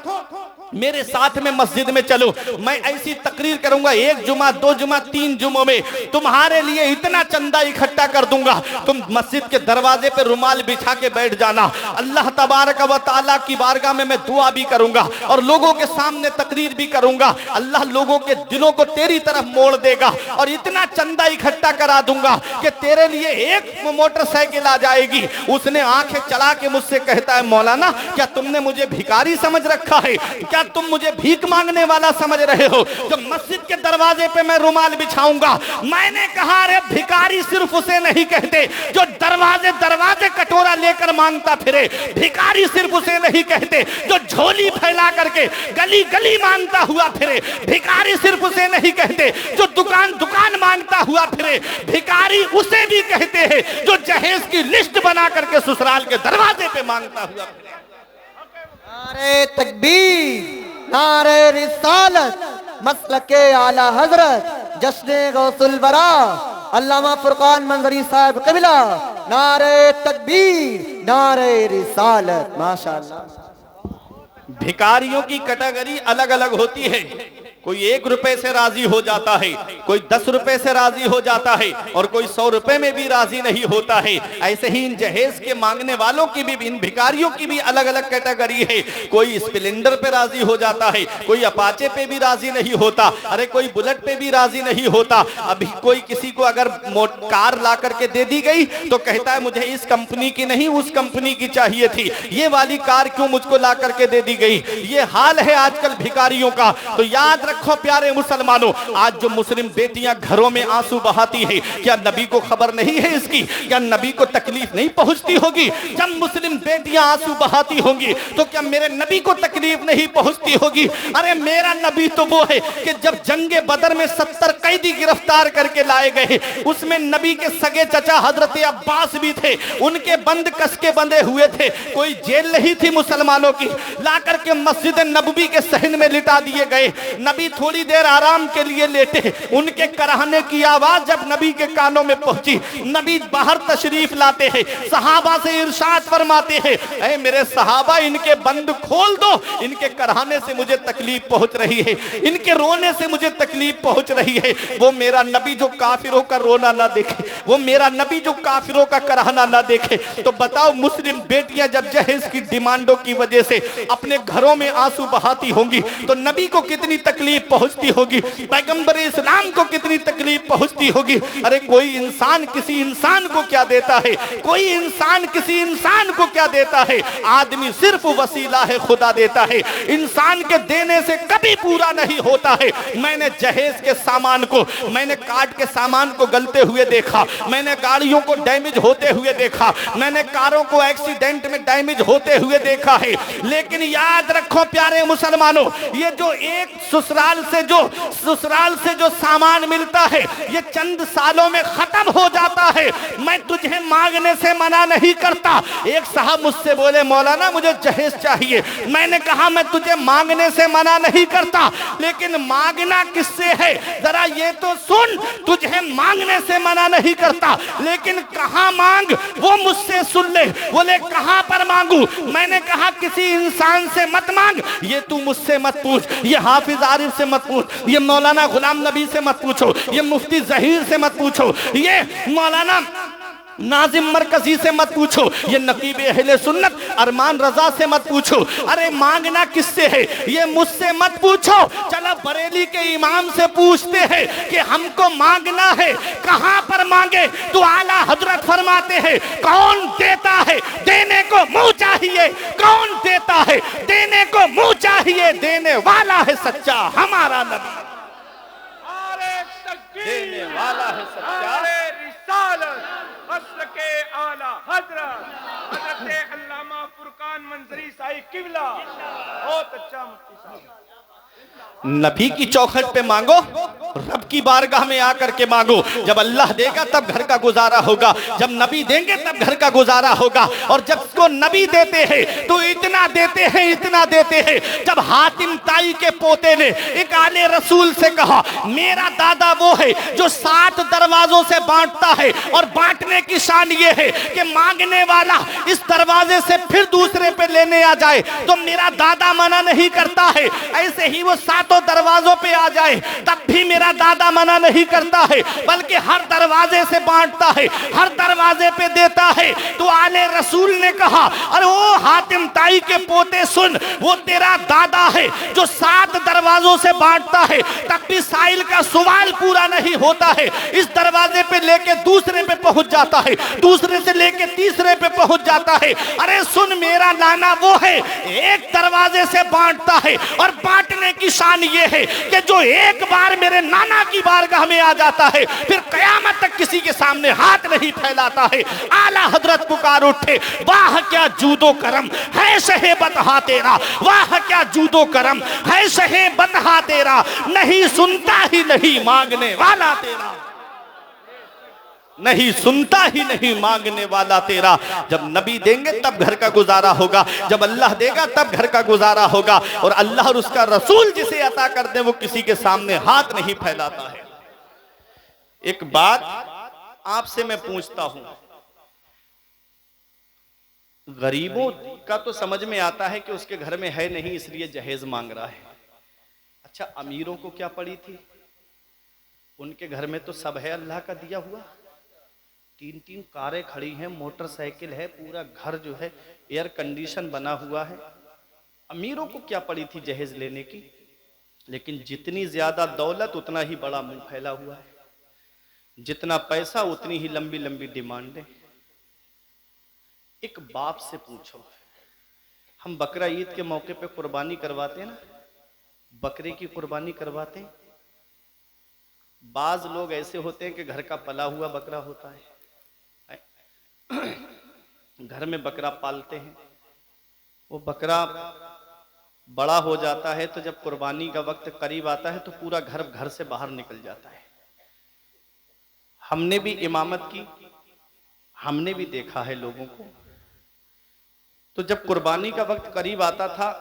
मेरे साथ में मस्जिद में चलो, मैं ऐसी तकरीर करूंगा 1 जुमा 2 जुमा 3 जुमों में तुम्हारे लिए इतना चंदा इकट्ठा कर दूंगा, तुम मस्जिद के दरवाजे पे रुमाल बिछा के बैठ जाना। अल्लाह तबारक व तआला की बारगाह में मैं दुआ भी करूंगा और लोगों के सामने तकरीर भी करूंगा। अल्लाह लोगों के दिलों को तेरी तरफ मोड़ देगा और इतना चंदा इकट्ठा करा दूंगा कि तेरे लिए एक मोटरसाइकिल आ जाएगी। उसने आंखें चला के मुझसे कहता है मौलाना क्या तुमने मुझे भिखारी समझ रखा है, क्या तुम मुझे भीख मांगने वाला समझ रहे हो जो मस्जिद के दरवाजे पे मैं रुमाल बिछाऊंगा। मैंने कहा अरे भिखारी सिर्फ उसे नहीं कहते जो दरवाजे दरवाजे कटोरा लेकर मांगता फिरे, भिखारी सिर्फ उसे नहीं कहते जो झोली फैला करके गली गली मांगता हुआ फिरे, भिखारी सिर्फ उसे नहीं कहते जो दुकान दुकान मांगता हुआ फिरे, भिखारी उसे भी कहते हैं जो जहेज की लिस्ट बना करके ससुराल के दरवाजे पे मांगता हुआ फिरे। नारे तकबीर, नारे रिसालत, मसलके आला हजरत, जश्ने गौसुल बरा, अल्लामा फुरकान मंजरी साहब क़िबला, नारे तकबीर, नारे रिसालत। माशाअल्लाह। भिखारियों की कैटेगरी अलग अलग होती है, कोई 1 रुपए से राजी हो जाता है, कोई 10 रुपए से राजी हो जाता है और कोई 100 रुपए में भी राजी नहीं होता है। ऐसे ही इन जहेज के मांगने वालों की भी, इन भिखारियों की भी अलग अलग कैटेगरी है। कोई स्प्लेंडर पे राजी हो जाता है, कोई अपाचे पे भी राजी नहीं होता, अरे कोई बुलेट पे भी राजी नहीं होता। अभी कोई किसी को अगर कार ला करके दे दी गई तो कहता है मुझे इस कंपनी की नहीं उस कंपनी की चाहिए थी, ये वाली कार क्यों मुझको ला करके दे दी गई। ये हाल है आजकल भिखारियों का। तो याद रखो प्यारे मुसलमानों, आज जो मुस्लिम बेटियां घरों में आंसू बहाती है, क्या नबी को खबर नहीं है इसकी? क्या नबी को तकलीफ नहीं पहुंचती होगी? जब मुस्लिम बेटियां आंसू बहाती होंगी तो क्या मेरे नबी को तकलीफ नहीं पहुंचती होगी? अरे मेरा नबी तो वो है कि जब जंगे बदर में 70 कैदी गिरफ्तार करके लाए गए, उसमें नबी के सगे चचा हजरत अब्बास भी थे, उनके बंद कस के बंधे हुए थे। कोई जेल नहीं थी मुसलमानों की, ला करके मस्जिद नबवी के सहन में लिटा दिए गए। नबी थोड़ी देर आराम के लिए लेटे, उनके कराहने की आवाज जब नबी के कानों में पहुंची, नबी बाहर तशरीफ लाते हैं, सहाबा से इरशाद फरमाते हैं ऐ मेरे सहाबा इनके बंद खोल दो, इनके कराहने से मुझे तकलीफ पहुंच रही है, इनके रोने से मुझे तकलीफ पहुंच रही है। वो मेरा नबी जो काफिरों का रोना ना देखे, वो मेरा नबी जो काफिरों का कराहना ना देखे, तो बताओ मुस्लिम बेटियां जब जहेज की डिमांडों की वजह से अपने घरों में आंसू बहाती होंगी तो नबी को कितनी तकलीफ पहुंचती होगी, पैगंबर इस्लाम को कितनी तकलीफ पहुंचती होगी। अरे कोई इंसान किसी इंसान को क्या देता है, कोई इंसान किसी इंसान को क्या देता है? आदमी सिर्फ वसीला है, खुदा देता है, इंसान के देने से कभी पूरा नहीं होता है। मैंने जहेज के सामान को, मैंने काट के सामान को गलते हुए देखा, मैंने गाड़ियों को डैमेज होते हुए देखा, मैंने कारों को एक्सीडेंट में डैमेज होते हुए देखा है। लेकिन याद रखो प्यारे मुसलमानों, ये जो एक ससुराल से जो सामान मिलता है ये चंद सालों में खत्म हो जाता है। मैं तुझे मांगने से मना नहीं करता। एक साहब मुझसे बोले मौलाना मुझे जहेज चाहिए। मैंने कहा मैं तुझे मांगने से मना नहीं करता, लेकिन मांगना किससे है जरा ये तो सुन। तुझे मांगने से मना नहीं करता, लेकिन कहां मांग वो मुझसे सुन ले। बोले कहां पर मांगू? मैंने कहा किसी इंसान से मत मांग, ये तू मुझसे मत पूछ, ये हाफिज आरिफ से मत पूछ, ये मौलाना गुलाम नबी से मत पूछो, ये मुफ्ती जहीर से मत पूछो, ये मौलाना नाजिम मरकजी से मत पूछो, ये नकीब अहले सुन्नत अरमान रजा से मत पूछो। अरे मांगना किससे है ये मुझसे मत पूछो। चलो बरेली के इमाम से पूछते हैं कि हमको मांगना है, कहां पर मांगे? तो आला हजरत फरमाते हैं कौन देता है देने को मुंह चाहिए, कौन देता है देने को मुंह चाहिए, देने वाला है सच्चा हमारा नबी, देने वाला है सच्चा। के आला हजरत हजरत अल्लामा फुरकान मंजरी साहिब किबला, बहुत अच्छा मुफ्ती साहब। नबी की चौखट पे मांगो, रब की बारगाह में आकर के मांगो। जब अल्लाह देगा तब घर का गुजारा होगा, जब नबी देंगे तब घर का गुजारा होगा। और जब उसको नबी देते हैं तो इतना देते हैं, इतना देते हैं। जब हातिम ताई के पोते ने एक आले रसूल से कहा मेरा दादा वो है जो 7 दरवाजों से बांटता है, और बांटने की शान ये है कि मांगने वाला इस दरवाजे से फिर दूसरे पे लेने आ जाए तो मेरा दादा मना नहीं करता है, ऐसे ही वो 7 दरवाजों पे आ जाए तब भी मेरा दादा मना नहीं करता है, बल्कि हर दरवाजे से बांटता है, हर दरवाजे पे देता है। तो आले रसूल ने कहा अरे ओ हातिम ताई के पोते सुन, वो तेरा दादा है जो 7 दरवाजों से बांटता है, तब भी साइल का सवाल पूरा नहीं होता है। इस दरवाजे पे लेके दूसरे पे पहुंच जाता है, दूसरे से लेके तीसरे पे पहुंच जाता है। अरे सुन मेरा नाना वो है एक दरवाजे से बांटता है, और बांटने की शान ये है कि जो एक बार मेरे नाना की बारगाह में आ जाता है फिर कयामत तक किसी के सामने हाथ नहीं फैलाता है। आला हजरत पुकार उठे वाह क्या जूदो करम है शहे बतहा तेरा, वाह क्या जूदो करम है शहे बतहा तेरा, नहीं सुनता ही नहीं मांगने वाला तेरा, नहीं सुनता ही नहीं मांगने वाला तेरा। जब नबी देंगे तब घर का गुजारा होगा, जब अल्लाह देगा तब घर का गुजारा होगा। और अल्लाह और उसका रसूल जिसे अता कर दे वो किसी के सामने हाथ नहीं फैलाता है। एक बात आपसे मैं पूछता हूं, गरीबों का तो समझ में आता है कि उसके घर में है नहीं इसलिए जहेज मांग रहा है। अच्छा अमीरों को क्या पड़ी थी? उनके घर में तो सब है अल्लाह का दिया हुआ, 3-3 कारें खड़ी हैं, मोटरसाइकिल है, पूरा घर जो है एयर कंडीशन बना हुआ है। अमीरों को क्या पड़ी थी जहेज लेने की? लेकिन जितनी ज्यादा दौलत उतना ही बड़ा मुंह फैला हुआ है, जितना पैसा उतनी ही लंबी लंबी डिमांडें। एक बाप से पूछो, हम बकरा ईद के मौके पे कुर्बानी करवाते हैं ना, बकरे की कुर्बानी करवाते हैं। बाज लोग ऐसे होते हैं कि घर का पला हुआ बकरा होता है, घर में बकरा पालते हैं, वो बकरा बड़ा हो जाता है तो जब कुर्बानी का वक्त करीब आता है तो पूरा घर से बाहर निकल जाता है। हमने भी इमामत की, हमने भी देखा है लोगों को। तो जब कुर्बानी का वक्त करीब आता था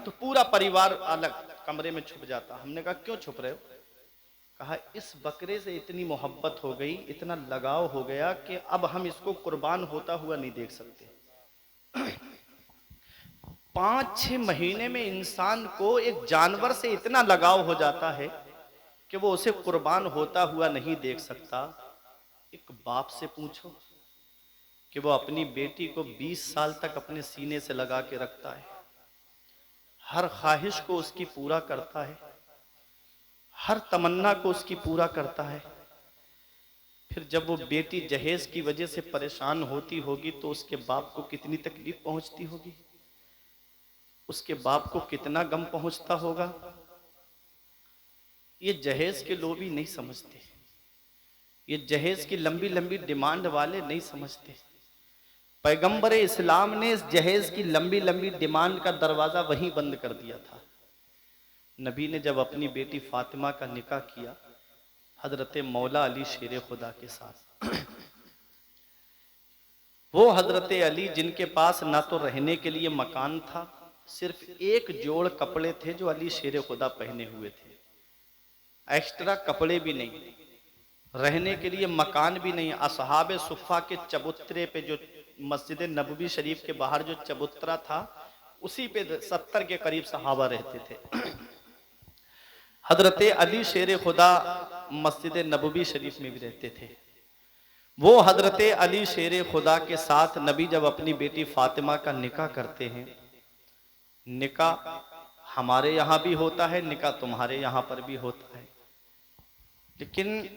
तो पूरा परिवार अलग कमरे में छुप जाता। हमने कहा क्यों छुप रहे हो? कहा इस बकरे से इतनी मोहब्बत हो गई, इतना लगाव हो गया कि अब हम इसको कुर्बान होता हुआ नहीं देख सकते। 5-6 महीने में इंसान को एक जानवर से इतना लगाव हो जाता है कि वो उसे कुर्बान होता हुआ नहीं देख सकता। एक बाप से पूछो कि वो अपनी बेटी को 20 साल तक अपने सीने से लगा के रखता है, हर ख्वाहिश को उसकी पूरा करता है, हर तमन्ना को उसकी पूरा करता है। फिर जब वो बेटी जहेज की वजह से परेशान होती होगी तो उसके बाप को कितनी तकलीफ पहुंचती होगी, उसके बाप को कितना गम पहुंचता होगा। ये जहेज के लोग भी नहीं समझते, ये जहेज की लंबी लंबी डिमांड वाले नहीं समझते। पैगंबर इस्लाम ने इस जहेज की लंबी लंबी डिमांड का दरवाजा वहीं बंद कर दिया था। नबी ने जब अपनी बेटी फातिमा का निकाह किया हजरत मौला अली शेर खुदा के साथ, वो हजरत अली जिनके पास ना तो रहने के लिए मकान था, सिर्फ एक जोड़ कपड़े थे जो अली शेर खुदा पहने हुए थे, एक्स्ट्रा कपड़े भी नहीं, रहने के लिए मकान भी नहीं। असहाबे सुफ़ा के चबूतरे पे जो मस्जिद नबवी शरीफ के बाहर जो चबूतरा था उसी पे 70 के करीब सहाबा रहते थे। हजरत अली शेर खुदा मस्जिद नबवी शरीफ में भी रहते थे। वो हजरत अली शेर खुदा के साथ नबी जब अपनी बेटी फातिमा का निकाह करते हैं, निकाह हमारे यहाँ भी होता है, निकाह तुम्हारे यहाँ पर भी होता है, लेकिन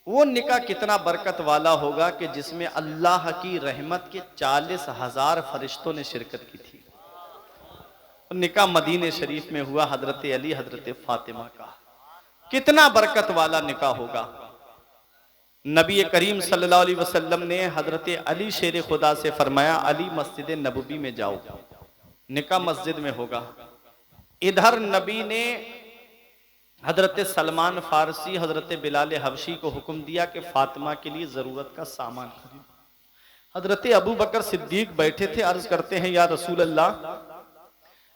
वो निकाह कितना बरकत वाला होगा कि जिसमें अल्लाह की रहमत के 40,000 फरिश्तों ने शिरकत की थी। निकाह मदीने शरीफ में हुआ हजरत अली हजरत फातिमा का, कितना बरकत वाला निकाह होगा। नबी करीम सल्लल्लाहु अलैहि वसल्लम ने हजरत अली शेर खुदा से फरमाया, अली मस्जिद नबवी में जाओ, निकाह मस्जिद में होगा। इधर नबी ने हजरत सलमान फारसी हजरत बिलाल हबशी को हुक्म दिया कि फातिमा के लिए जरूरत का सामान खरीद। हजरत अबू बकर सिद्दीक बैठे थे, अर्ज करते हैं, या रसूल अल्लाह,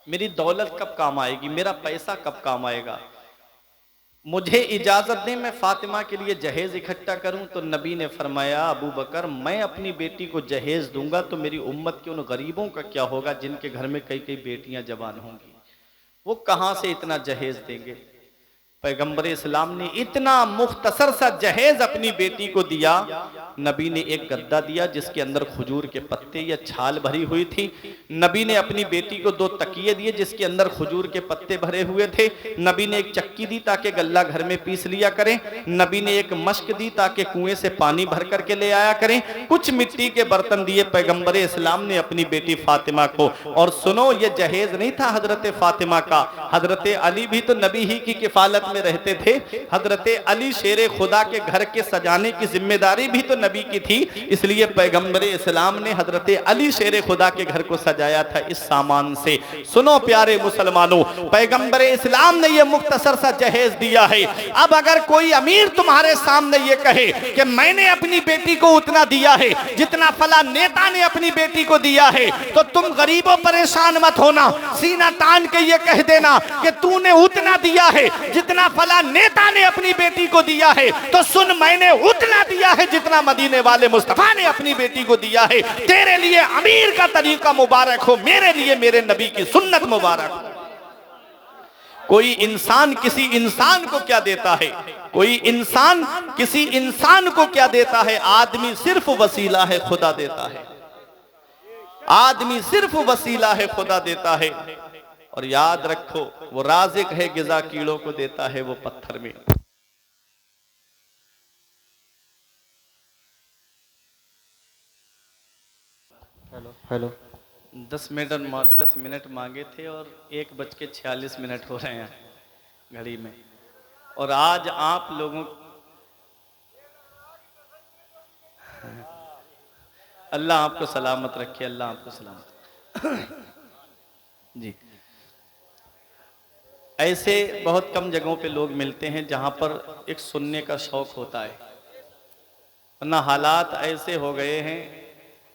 मेरी दौलत कब काम आएगी, मेरा पैसा कब काम आएगा, मुझे इजाजत दें मैं फातिमा के लिए जहेज इकट्ठा करूं। तो नबी ने फरमाया, अबू बकर, मैं अपनी बेटी को जहेज दूंगा तो मेरी उम्मत के उन गरीबों का क्या होगा जिनके घर में कई कई बेटियां जवान होंगी, वो कहां से इतना जहेज देंगे। पैगंबर इस्लाम ने इतना मुख्तसर सा जहेज अपनी बेटी को दिया। नबी ने एक गद्दा दिया जिसके अंदर खजूर के पत्ते या छाल भरी हुई थी। नबी ने अपनी बेटी को 2 तकिए दिए जिसके अंदर खजूर के पत्ते भरे हुए थे। नबी ने एक चक्की दी ताकि गल्ला घर में पीस लिया करें। नबी ने एक मश्क दी ताकि कुएं से पानी भर करके ले आया करें। कुछ मिट्टी के बर्तन दिए पैगंबर इस्लाम ने अपनी बेटी फातिमा को। और सुनो, ये जहेज नहीं था हजरत फातिमा का, हजरत अली भी तो नबी ही की किफालत में रहते थे। हजरत अली शेर खुदा के घर के सजाने की जिम्मेदारी भी तो नबी की थी, इसलिए पैगंबर इस्लाम ने हजरत अली शेर खुदा के घर को सजाया था इस सामान से। सुनो प्यारे मुसलमानों, पैगंबर इस्लाम ने यह मुख्तसर सा जहेज दिया है। अब अगर कोई अमीर तुम्हारे सामने ये कहे कि मैंने अपनी बेटी को उतना दिया है जितना फला नेता ने अपनी बेटी को दिया है, तो तुम गरीबों परेशान मत होना, सीना तान के ये कह देना कि तूने उतना दिया है जितना फला नेता ने अपनी बेटी को दिया है, तो सुन, मैंने उतना दिया है जितना मदीने वाले मुस्तफा ने अपनी बेटी को दिया है। तेरे लिए अमीर का तरीका मुबारक हो, मेरे लिए मेरे नबी की सुन्नत मुबारक हो। कोई इंसान किसी इंसान को क्या देता है, कोई इंसान किसी इंसान को क्या देता है, आदमी सिर्फ वसीला है, खुदा देता है। आदमी सिर्फ वसीला है, खुदा देता है। और याद रखो, वो राज़िक है, गिज़ा कीड़ों को देता है, वो पत्थर में। हेलो 10 मिनट मांगे थे और 1:46 हो रहे हैं घड़ी में। और आज आप लोगों, अल्लाह आपको सलामत रखे, अल्लाह आपको सलामत जी। ऐसे बहुत कम जगहों पे लोग मिलते हैं जहां पर एक सुनने का शौक होता है, वरना हालात ऐसे हो गए हैं।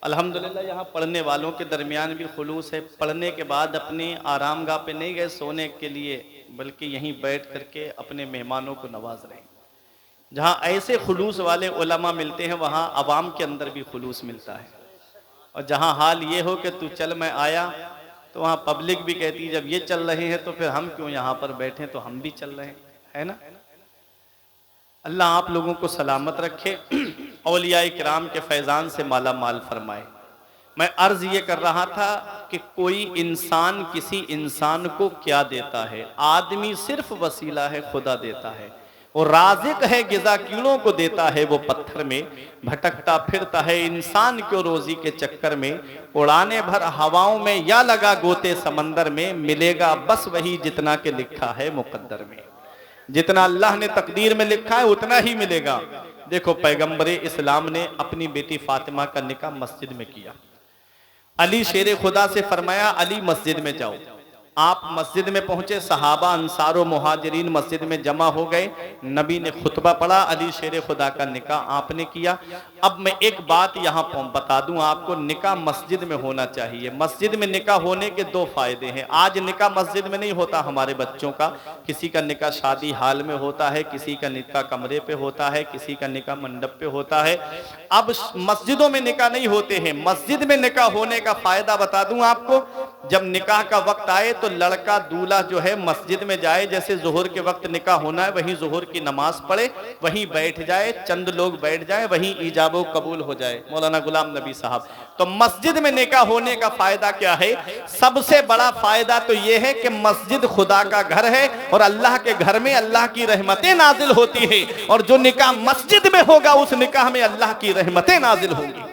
अल्हम्दुलिल्लाह यहाँ पढ़ने वालों के दरमियान भी खुलूस है। पढ़ने के बाद अपने आरामगाह पे नहीं गए सोने के लिए, बल्कि यहीं बैठ करके अपने मेहमानों को नवाज रहे हैं। जहाँ ऐसे खुलूस वाले उलमा मिलते हैं वहाँ अवाम के अंदर भी खुलूस मिलता है। और जहाँ हाल ये हो कि तू चल मैं आया, तो वहाँ पब्लिक भी कहती है जब ये चल रहे हैं तो फिर हम क्यों यहाँ पर बैठे, तो हम भी चल रहे हैं, है ना। अल्लाह आप लोगों को सलामत रखे, औलिया किराम के फैज़ान से माला माल फरमाए। मैं अर्ज ये कर रहा था कि कोई इंसान किसी इंसान को क्या देता है, आदमी सिर्फ वसीला है, खुदा देता है। वो राज़िक है, गिज़ा कीड़ों को देता है, वो पत्थर में भटकता फिरता है इंसान क्यों रोजी के चक्कर में। उड़ाने भर हवाओं में या लगा गोते समंदर में, मिलेगा बस वही जितना के लिखा है मुकद्दर में। जितना अल्लाह ने तकदीर में लिखा है उतना ही मिलेगा। देखो पैगंबर इस्लाम ने अपनी बेटी फातिमा का निकाह मस्जिद में किया। अली शेर खुदा से फरमाया, अली मस्जिद में जाओ। आप मस्जिद में पहुंचे, सहाबा अंसार व मुहाजिरीन मस्जिद में जमा हो गए। नबी ने खुतबा पढ़ा, अली शेर खुदा का निकाह आपने किया। अब मैं एक बात यहाँ बता दूं आपको, निकाह मस्जिद में होना चाहिए। मस्जिद में निकाह होने के 2 फायदे हैं। आज निकाह मस्जिद में नहीं होता हमारे बच्चों का, किसी का निकाह शादी हाल में होता है, किसी का निकाह कमरे पे होता है, किसी का निकाह मंडप पे होता है। अब मस्जिदों में निकाह नहीं होते हैं। मस्जिद में निकाह होने का फायदा बता दूं आपको, जब निकाह का वक्त आए तो लड़का दूल्हा जो है मस्जिद में जाए, जैसे जोहर के वक्त निकाह होना है वहीं जोहर की नमाज पढ़े, वहीं बैठ जाए, चंद लोग बैठ जाए, वहीं ईजाबो कबूल हो जाए। मौलाना गुलाम नबी साहब, तो मस्जिद में निकाह होने का फायदा क्या है? सबसे बड़ा फायदा तो यह है कि मस्जिद खुदा का घर है और अल्लाह के घर में अल्लाह की रहमतें नाजिल होती है, और जो निकाह मस्जिद में होगा उस निकाह में अल्लाह की रहमतें नाजिल होंगी।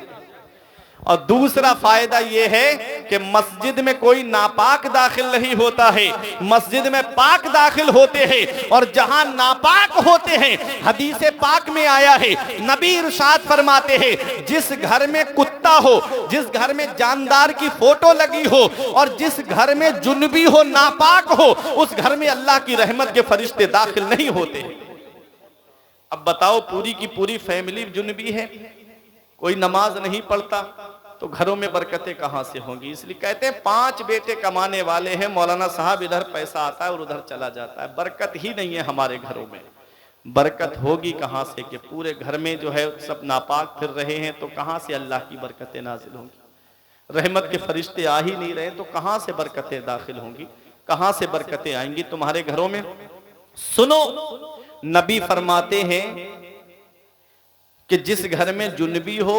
और दूसरा फायदा यह है कि मस्जिद में कोई नापाक दाखिल नहीं होता है, मस्जिद में पाक दाखिल होते हैं, और जहां नापाक होते हैं, हदीस पाक में आया है, नबी इरशाद फरमाते हैं, जिस घर में कुत्ता हो, जिस घर में जानदार की फोटो लगी हो, और जिस घर में जुनबी हो, नापाक हो, उस घर में अल्लाह की रहमत के फरिश्ते दाखिल नहीं होते। अब बताओ, पूरी की पूरी फैमिली जुनबी है, कोई नमाज नहीं पढ़ता, तो घरों में बरकतें कहां से होंगी? इसलिए कहते हैं 5 बेटे कमाने वाले हैं मौलाना साहब, इधर पैसा आता है और उधर चला जाता है, बरकत ही नहीं है हमारे घरों में। बरकत होगी कहां से कि पूरे घर में जो है सब नापाक फिर रहे हैं, तो कहां से अल्लाह की बरकतें नाजिल होंगी? रहमत के फरिश्ते आ ही नहीं रहे तो कहां से बरकतें दाखिल होंगी, कहां से बरकतें आएंगी तुम्हारे घरों में? सुनो, नबी फरमाते हैं कि जिस घर में जुनबी हो,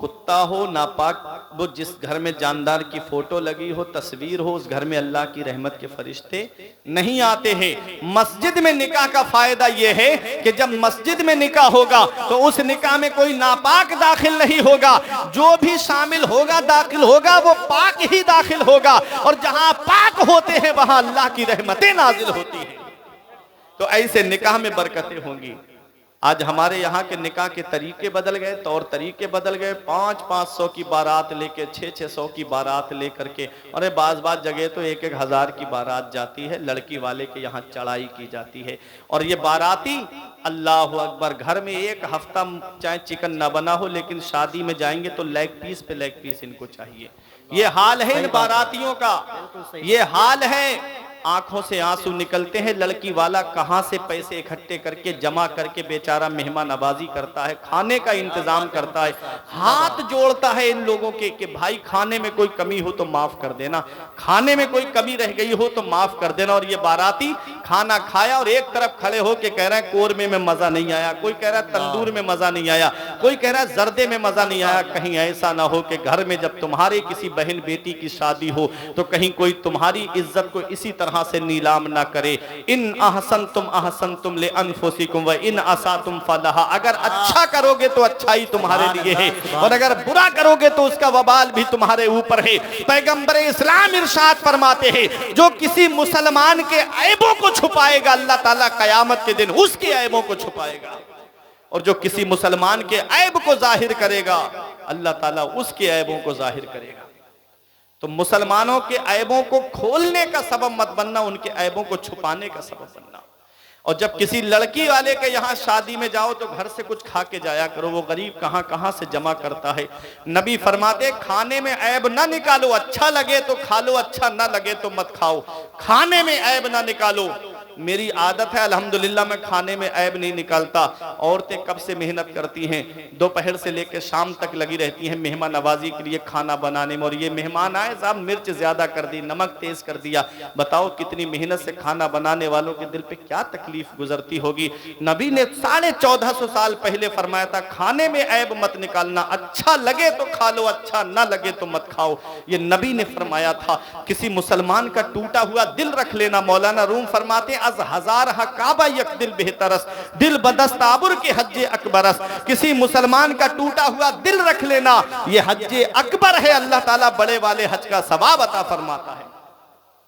कुत्ता हो, नापाक, वो जिस घर में जानदार की फोटो लगी हो, तस्वीर हो, उस घर में अल्लाह की रहमत के फरिश्ते नहीं आते हैं। मस्जिद में निकाह का फायदा यह है कि जब मस्जिद में निकाह होगा तो उस निकाह में कोई नापाक दाखिल नहीं होगा, जो भी शामिल होगा दाखिल होगा वो पाक ही दाखिल होगा, और जहां पाक होते हैं वहां अल्लाह की रहमतें नाजिल होती हैं। तो ऐसे निकाह में बरकतें होंगी। आज हमारे यहाँ के निकाह के तरीके बदल गए, तौर तरीके बदल गए, 500-500 की बारात लेके 600-600 की बारात लेकर के, अरे बाज जगह तो 1-1 हज़ार की बारात जाती है, लड़की वाले के यहाँ चढ़ाई की जाती है। और ये बाराती, अल्लाह अकबर, घर में 1 हफ्ता चाहे चिकन ना बना हो, लेकिन शादी में जाएंगे तो लेग पीस पे लेग पीस इनको चाहिए। ये हाल है इन बारातियों का, ये हाल है। आंखों से आंसू निकलते हैं, लड़की वाला कहां से पैसे इकट्ठे करके जमा करके बेचारा मेहमान नवाजी करता है, खाने का इंतजाम करता है, हाथ जोड़ता है इन लोगों के कि भाई खाने में कोई कमी हो तो माफ कर देना, खाने में कोई कमी रह गई हो तो माफ कर देना। और ये बाराती खाना खाया और एक तरफ खड़े हो के कह रहे हैं कोरमे में मजा नहीं आया, कोई कह रहा है तंदूर में मजा नहीं आया, कोई कह रहा है जर्दे में मजा नहीं आया। कहीं ऐसा ना हो कि घर में जब तुम्हारे किसी बहन बेटी की शादी हो तो कहीं कोई तुम्हारी इज्जत को इसी तरह से नीलाम ना करे। इन अहसनतुम ले अनफुसिकुम व इन असातुम फलहा, अगर अच्छा करोगे तो अच्छा ही तुम्हारे लिए है, और अगर बुरा करोगे तो उसका वबाल भी तुम्हारे ऊपर है। पैगंबर इस्लाम इरशाद फरमाते हैं, जो किसी मुसलमान के ऐबों को छुपाएगा अल्लाह ताला कयामत के दिन उसके ऐबों को छुपाएगा, और जो किसी मुसलमान के ऐब को जाहिर करेगा अल्लाह ताला उसके ऐबों को जाहिर करेगा। तो मुसलमानों के ऐबों को खोलने का सबब मत बनना, उनके ऐबों को छुपाने का सबब बनना। और जब किसी लड़की वाले के यहाँ शादी में जाओ तो घर से कुछ खा के जाया करो, वो गरीब कहाँ कहाँ से जमा करता है। नबी फरमाते खाने में ऐब ना निकालो, अच्छा लगे तो खा लो, अच्छा ना लगे तो मत खाओ, खाने में ऐब ना निकालो। मेरी आदत है अल्हम्दुलिल्लाह, मैं खाने में ऐब नहीं निकालता। औरतें कब से मेहनत करती हैं, दोपहर से लेकर शाम तक लगी रहती हैं मेहमान नवाजी के लिए खाना बनाने में, और ये मेहमान आए साहब मिर्च ज्यादा कर दी, नमक तेज कर दिया, बताओ कितनी मेहनत से खाना बनाने वालों के दिल पे क्या तकलीफ गुजरती होगी। नबी ने 1450 साल पहले फरमाया था खाने में ऐब मत निकालना, अच्छा लगे तो खा लो, अच्छा ना लगे तो मत खाओ, ये नबी ने फरमाया था। किसी मुसलमान का टूटा हुआ दिल रख लेना, मौलाना रूम फरमाते अज हजार काबा यक दिल बेहतरस, दिल बदस्ताबुर के हज्जे अकबरस। किसी मुसलमान का टूटा हुआ दिल रख लेना, ये हज्जे अकबर है, अल्लाह ताला बड़े वाले हज का सवाब अता फरमाता है।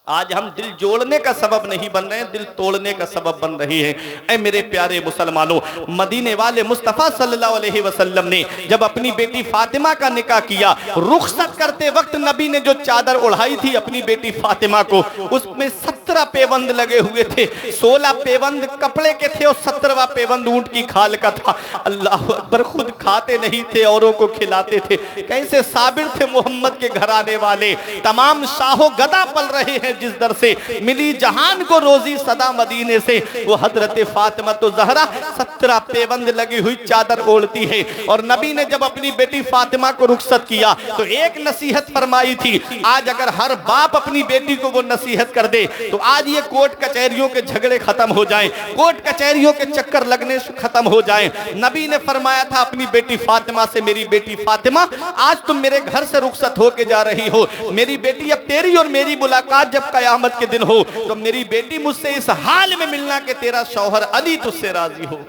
आज हम दिल जोड़ने का सबब नहीं बन रहे हैं, दिल तोड़ने का सबब बन रही है। ऐ मेरे प्यारे मुसलमानों, मदीने वाले मुस्तफ़ा सल्लल्लाहु अलैहि वसल्लम ने जब अपनी बेटी फातिमा का निकाह किया, रुखसत करते वक्त नबी ने जो चादर उड़ाई थी अपनी बेटी फातिमा को, उसमें 17 पेबंद लगे हुए थे। 16 पेबंद कपड़े के थे और 17वां पेबंद ऊंट की खाल का था। अल्लाह अकबर, खुद खाते नहीं थे, औरों को खिलाते थे। कैसे साबिर थे मोहम्मद के घराने वाले, तमाम शाहो गदा पल रहे हैं जिस दर से मिली जहान को रोजी सदा मदीने से, वो हजरत फातिमा तो जहरा 17 पेबंद लगी हुई चादर ओढ़ती है। और नबी ने जब अपनी बेटी फातिमा को रुखसत किया तो एक नसीहत फरमाई थी। आज अगर हर बाप अपनी बेटी को वो नसीहत कर दे तो आज ये कोर्ट कचहरियों के झगड़े खत्म हो जाएं, कोर्ट कचहरियों के चक्कर लगने खत्म हो जाएं। नबी ने फरमाया था अपनी बेटी फातिमा से, मेरी बेटी फातिमा आज तुम मेरे घर से रुखसत होके जा रही हो, मेरी बेटी अब तेरी और मेरी मुलाकात जब कयामत के दिन हो तो मेरी बेटी मुझसे इस हाल में मिलना कि तेरा शौहर अली तुझसे राजी हो।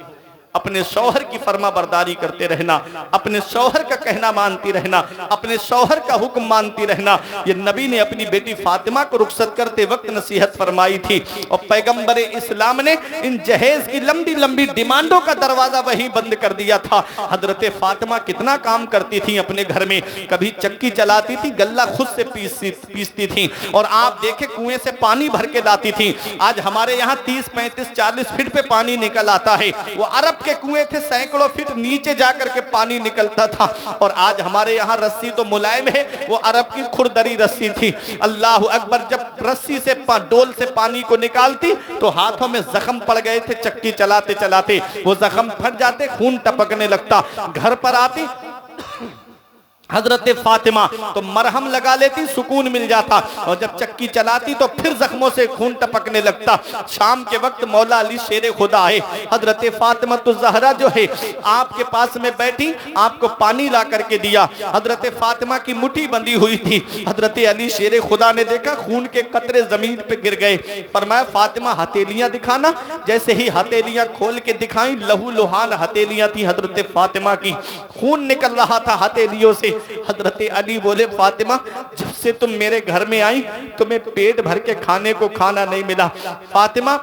अपने शौहर की फर्मा बरदारी करते रहना, अपने शौहर का कहना मानती रहना, अपने शौहर का हुक्म मानती रहना। ये नबी ने अपनी बेटी फातिमा को रुखसत करते वक्त नसीहत फरमाई थी। और पैगंबर इस्लाम ने इन जहेज की लंबी लंबी डिमांडों का दरवाजा वहीं बंद कर दिया था। हजरत फातिमा कितना काम करती थी अपने घर में, कभी चक्की चलाती थी, गल्ला खुद से पीसती थी, और आप देखे कुएं से पानी भर के लाती थी। आज हमारे यहाँ 30, 35, 40 फीट पे पानी निकल आता है, वो अरब के कुएं थे सैकड़ों फीट नीचे जाकर के पानी निकलता था। और आज हमारे यहाँ रस्सी तो मुलायम है, वो अरब की खुरदरी रस्सी थी। अल्लाह अकबर, जब रस्सी से डोल से पानी को निकालती तो हाथों में जख्म पड़ गए थे, चक्की चलाते चलाते वो जख्म फट जाते, खून टपकने लगता। घर पर आती हजरत फातिमा तो मरहम लगा लेती, सुकून मिल जाता, और जब चक्की चलाती तो फिर जख्मों से खून टपकने लगता। शाम के वक्त मौला अली शेरे खुदा है, हजरत फातिमा तो जहरा जो है आपके पास में बैठी, आपको पानी ला करके दिया। हजरत फातिमा की मुट्ठी बंधी हुई थी, हजरत अली शेरे खुदा ने देखा खून के कतरे जमीन पे गिर गए। फरमाया फातिमा हथेलियां दिखाना। जैसे ही हथेलियां खोल के दिखाई, लहू लुहान हथेलियां थी हजरत फातिमा की, खून निकल रहा था हथेलियों से। हजरत अली बोले फातिमा जब से तुम मेरे घर में आई तुम्हें पेट भर के खाने को खाना नहीं मिला, फातिमा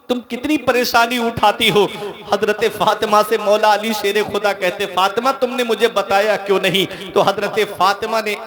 तुम कितनी परेशानी उठाती हो। हजरत फातिमा से मौला अली शेरे खुदा कहते फातिमा तुमने मुझे बताया क्यों नहीं। तो हजरत फातिमा ने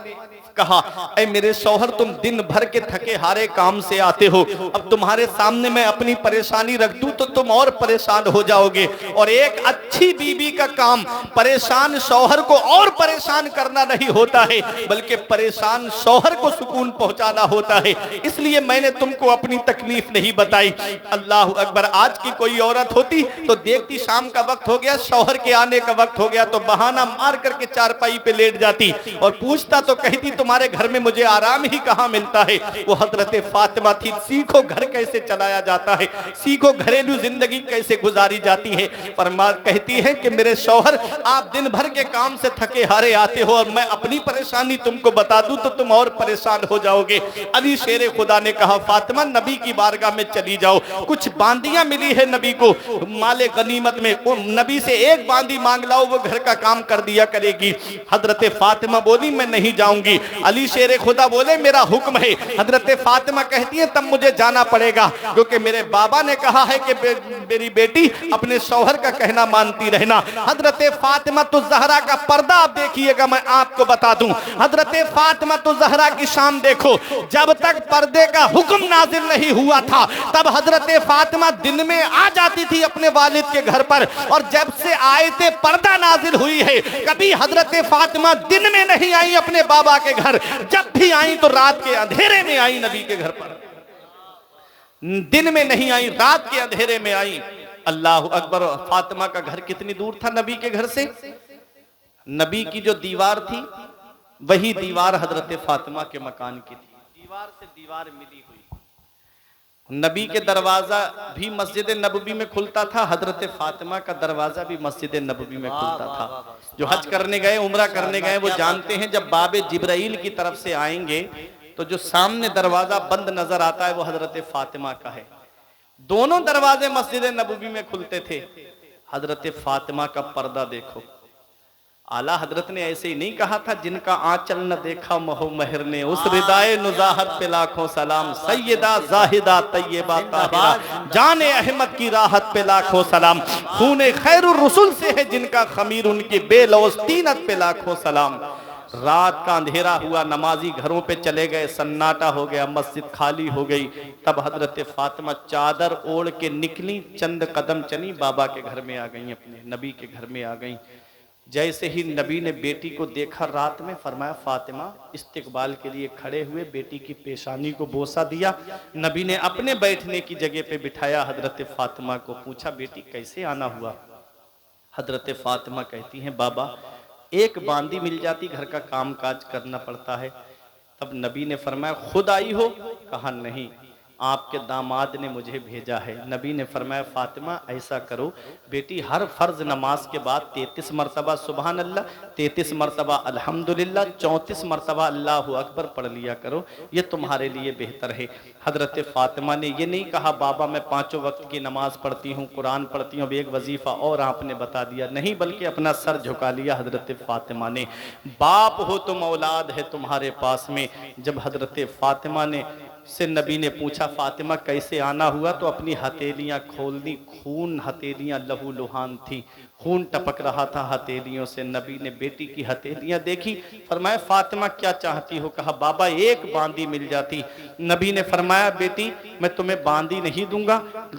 कहा ऐ मेरे शौहर तुम दिन भर के थके हारे काम से आते हो, अब तुम्हारे सामने मैं अपनी परेशानी रख दूं तो तुम और परेशान हो जाओगे। और एक अच्छी बीबी का काम परेशान शौहर को और परेशान करना नहीं होता है, बल्कि परेशान शौहर को सुकून पहुंचाना होता है। इसलिए मैंने तुमको अपनी तकलीफ नहीं बताई। अल्लाह अकबर, आज की कोई औरत होती तो देखती शाम का वक्त हो गया, शौहर के आने का वक्त हो गया, तो बहाना मार करके चारपाई पे लेट जाती और पूछता तो कहती तुम्हारे घर में मुझे आराम ही कहाँ मिलता है। वो हजरत फातिमा थी, सीखो घर कैसे चलाया जाता है, सीखो घरेलू जिंदगी कैसे गुजारी जाती है। फरमा कहती है कि मेरे शौहर आप दिन भर के काम से थके हारे आते हो और मैं अपनी परेशानी तुमको बता दूं तो तुम और परेशान हो जाओगे। अली शेरे खुदा ने कहा फातिमा नबी की बारगाह में चली जाओ, कुछ बांदियां मिली है नबी को माले गनीमत में, नबी से एक बांदी मांग लाओ, वो घर का काम कर दिया करेगी। हजरत फातिमा बोली मैं नहीं जाऊंगी। अली शेरे खुदा बोले मेरा हुक्म है। हजरत फातिमा कहती है तब मुझे जाना पड़ेगा, क्योंकि मेरे बाबा ने कहा है कि मेरी बेटी अपने शौहर का कहना मानती रहना। हजरत फातिमा तो जहरा का पर्दा आप देखिएगा, मैं आपको बता दूं हजरत फातिमा तो जहरा की शान देखो, जब तक पर्दे का हुक्म नाजिल नहीं हुआ था तब हजरत फातिमा दिन में आ जाती थी अपने वालिद के घर पर, और जब से आयते पर्दा नाजिल हुई है कभी हजरत फातिमा दिन में नहीं आई अपने बाबा के घर, जब भी आई तो रात के अंधेरे में आई नबी के घर पर, दिन में नहीं आई, रात के अंधेरे में आई। अल्लाह अकबर, फातिमा का घर कितनी दूर था नबी के घर से, नबी की जो दीवार थी वही दीवार हजरत फातिमा के मकान की थी, दीवार से दीवार मिली हुई। नबी के दरवाजा भी मस्जिद नबवी में खुलता था, हजरत फातिमा का दरवाजा भी मस्जिद नबवी में खुलता था। जो हज करने गए, उम्रा करने गए, वो जानते हैं जब बाबे जिब्राइल की तरफ से आएंगे तो जो सामने दरवाजा बंद नजर आता है वो हजरत फातिमा का है। दोनों दरवाजे मस्जिद नबवी में खुलते थे। हजरत फातिमा का पर्दा देखो, आला हजरत ने ऐसे ही नहीं कहा था जिनका आंचल न देखा महो महर ने, उस रिदाए नुजाहत पे लाखों सलाम, सैयदा जाहिदा तैयबा ताहिरा, जाने अहमद की राहत पे लाखों सलाम, खूने खैरुर रसूल से है जिनका खमीर उनकी बेलौस तीनत पे लाखों सलाम। रात का अंधेरा हुआ, नमाजी घरों पे चले गए, सन्नाटा हो गया, मस्जिद खाली हो गई। तब हजरत फातिमा चादर ओढ़ के निकली, चंद कदम चली, बाबा के घर में आ गई, अपने नबी के घर में आ गई। जैसे ही नबी ने बेटी को देखा रात में, फरमाया फातिमा, इस्तिकबाल के लिए खड़े हुए, बेटी की पेशानी को बोसा दिया। नबी ने अपने बैठने की जगह पे बिठाया। हजरत फातिमा को पूछा, बेटी कैसे आना हुआ? हजरत फातिमा कहती हैं, बाबा एक बांदी मिल जाती, घर का काम काज करना पड़ता है। तब नबी ने फरमाया, खुद आई हो? कहा नहीं, आपके दामाद ने मुझे भेजा है। नबी ने फरमाया, फातिमा ऐसा करो बेटी, हर फर्ज नमाज के बाद 33 मरतबा सुबहान अल्लाह, 33 मरतबा अल्हम्दुलिल्लाह, 34 मरतबा अल्लाहु अकबर पढ़ लिया करो, ये तुम्हारे लिए बेहतर है। हजरत फातिमा ने ये नहीं कहा बाबा मैं 5 वक्त की नमाज पढ़ती हूँ, कुरान पढ़ती हूँ, अब एक वजीफा और आपने बता दिया, नहीं, बल्कि अपना सर झुका लिया हजरत फातिमा ने। बाप हो तुम, औलाद है तुम्हारे पास में। जब हजरत फातिमा ने से नबी ने पूछा, फातिमा कैसे आना हुआ? तो अपनी हथेलियां खोल दी, खून हथेलियां लहू लुहान थी, खून टपक रहा था हथेलियों से। नबी ने बेटी की हथेलियां देखी, फरमाया फातिमा क्या चाहती हो? कहा बाबा एक बांदी मिल जाती। नबी ने फरमाया, बेटी मैं तुम्हें बांदी नहीं दूंगा,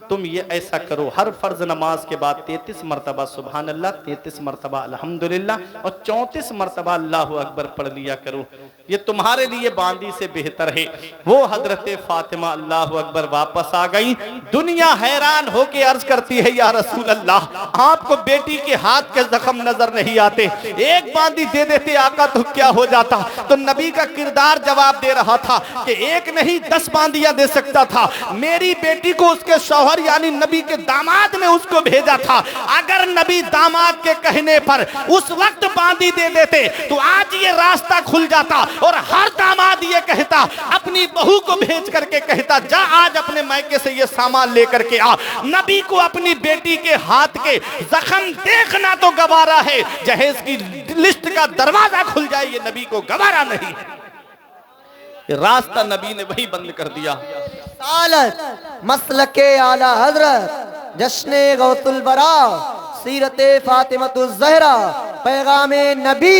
तुम ये ऐसा करो, हर फर्ज नमाज के बाद 33 मरतबा सुबहान अल्लाह, 33 मरतबा अल्हम्दुलिल्लाह और 34 मरतबा अल्लाहु अकबर पढ़ लिया करो, ये तुम्हारे लिए बांदी से बेहतर है। वो हजरत फातिमा अल्लाहु अकबर वापस आ गई। दुनिया हैरान होके अर्ज करती है, या रसूल अल्लाह, आपको बेटी के हाथ के जख्म नजर नहीं आते, एक बांदी दे देते आका तो क्या हो जाता? तो नबी का किरदार जवाब दे रहा था कि एक नहीं 10 बांदियां दे सकता था। मेरी बेटी को उसके शौहर यानी नबी के दामाद ने उसको भेजा था। अगर नबी दामाद के कहने पर उस वक्त बांदी दे देते तो आज ये रास्ता खुल जाता और हर दामाद ये कहता, अपनी बहू को भेज करके कहता, जा आज अपने मायके से ये सामान लेकर के आ। नबी को अपनी बेटी के हाथ के जख्म देखना तो गवारा है, जहेज की लिस्ट का दरवाजा खुल जाए ये नबी को गवारा नहीं है। ये रास्ता नबी ने वही बंद कर दिया। सालत मसलके आला हजरत जश्ने गौतुल बरा सीरते फातिमतुज ज़हरा पैगामे नबी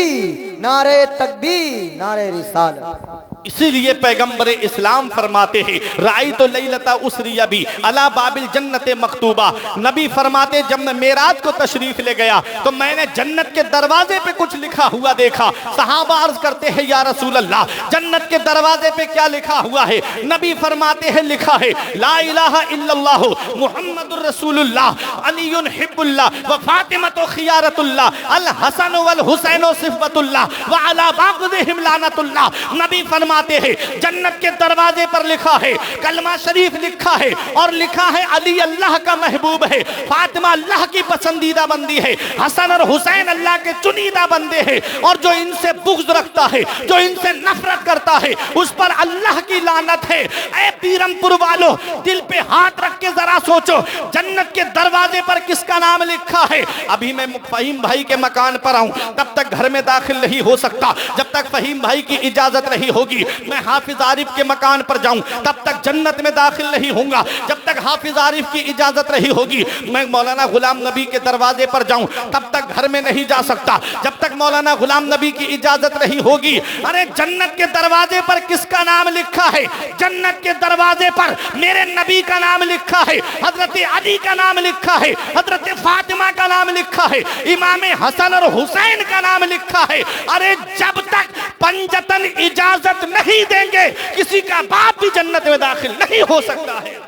नारे तकबीर नारे रिसालत। इसीलिए पैगंबर इस्लाम फरमाते हैं, राई तो लैलता उसरिया भी अला बाबिल जन्नत मकतूबा। नबी फरमाते जब मैं मेराज को तशरीफ ले गया तो मैंने जन्नत के दरवाजे पे कुछ लिखा हुआ देखा। सहाबा अर्ज करते हैं, या रसूल अल्लाह, जन्नत के दरवाजे पे क्या लिखा हुआ है? नबी फरमाते हैं, लिखा है ला इलाहा इल्लल्लाह मुहम्मदुर रसूलुल्लाह अलीयुन हिब्बुल्लाह व फातिमतु खियारतुल्लाह अल हसन वल हुसैन सिफतुल्लाह व अला बाग़िहिम लानतुल्लाह। नबी फरमाते हैं जन्नत के दरवाजे पर लिखा है, कलमा शरीफ लिखा है और लिखा है अली अल्लाह का महबूब है, फातिमा अल्लाह की पसंदीदा बंदी है, हसन और हुसैन अल्लाह के चुनीदा बंदे हैं, और जो इनसे बुग़्ज़ रखता है, जो इनसे नफरत करता है, उस पर अल्लाह की लानत है। ऐ पीरमपुर वालों, दिल पे हाथ रख के जरा सोचो, जन्नत के दरवाजे पर किसका नाम लिखा है? अभी मैं फहीम भाई के मकान पर आऊं तब तक घर में दाखिल नहीं हो सकता, जब तक फहीम भाई की इजाजत नहीं होगी। मैं हाफिज आरिफ के मकान पर जाऊं तब तक जन्नत में दाखिल नहीं होऊंगा, जब तक हाफिज आरिफ की इजाजत नहीं होगी। मैं मौलाना गुलाम नबी के दरवाजे पर जाऊं तब तक घर में नहीं जा सकता, जब तक मौलाना गुलाम नबी की इजाजत नहीं होगी। अरे जन्नत के दरवाजे पर किसका नाम लिखा है? जन्नत के दरवाजे पर मेरे नबी का नाम लिखा है, हजरत अली का नाम लिखा है, हजरत फातिमा का नाम लिखा है, इमाम हसन और हुसैन का नाम लिखा है। अरे जब तक पंजतन इजाजत नहीं देंगे किसी का बाप भी जन्नत में दाखिल नहीं हो सकता है।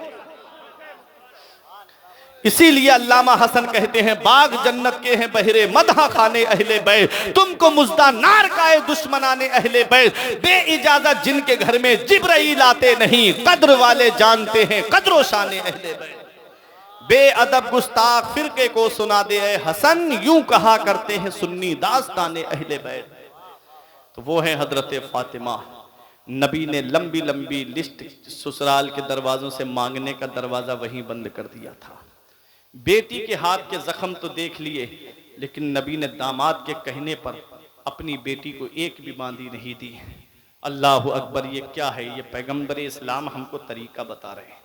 इसीलिए अल्लामा हसन कहते हैं, बाग जन्नत के हैं बहरे मदहा खाने अहले बैत, तुमको मुज्दा नार काए दुश्मनाने अहले बैत, बे इजाजत जिनके घर में जिब्राइल आते नहीं, कद्र वाले जानते हैं कद्रो शाने अहले बैत। बेअदब गुस्ताख फिरके को सुना दे हसन, यूं कहा करते हैं सुन्नी दास्ताने अहले बैत। तो वो है हजरत फातिमा। नबी ने लंबी लंबी लिस्ट ससुराल के दरवाजों से मांगने का दरवाजा वहीं बंद कर दिया था। बेटी के हाथ के जख्म तो देख लिए, लेकिन नबी ने दामाद के कहने पर अपनी बेटी को एक भी बांदी नहीं दी। अल्लाह अकबर, ये क्या है? ये पैगंबर इस्लाम हमको तरीका बता रहे हैं।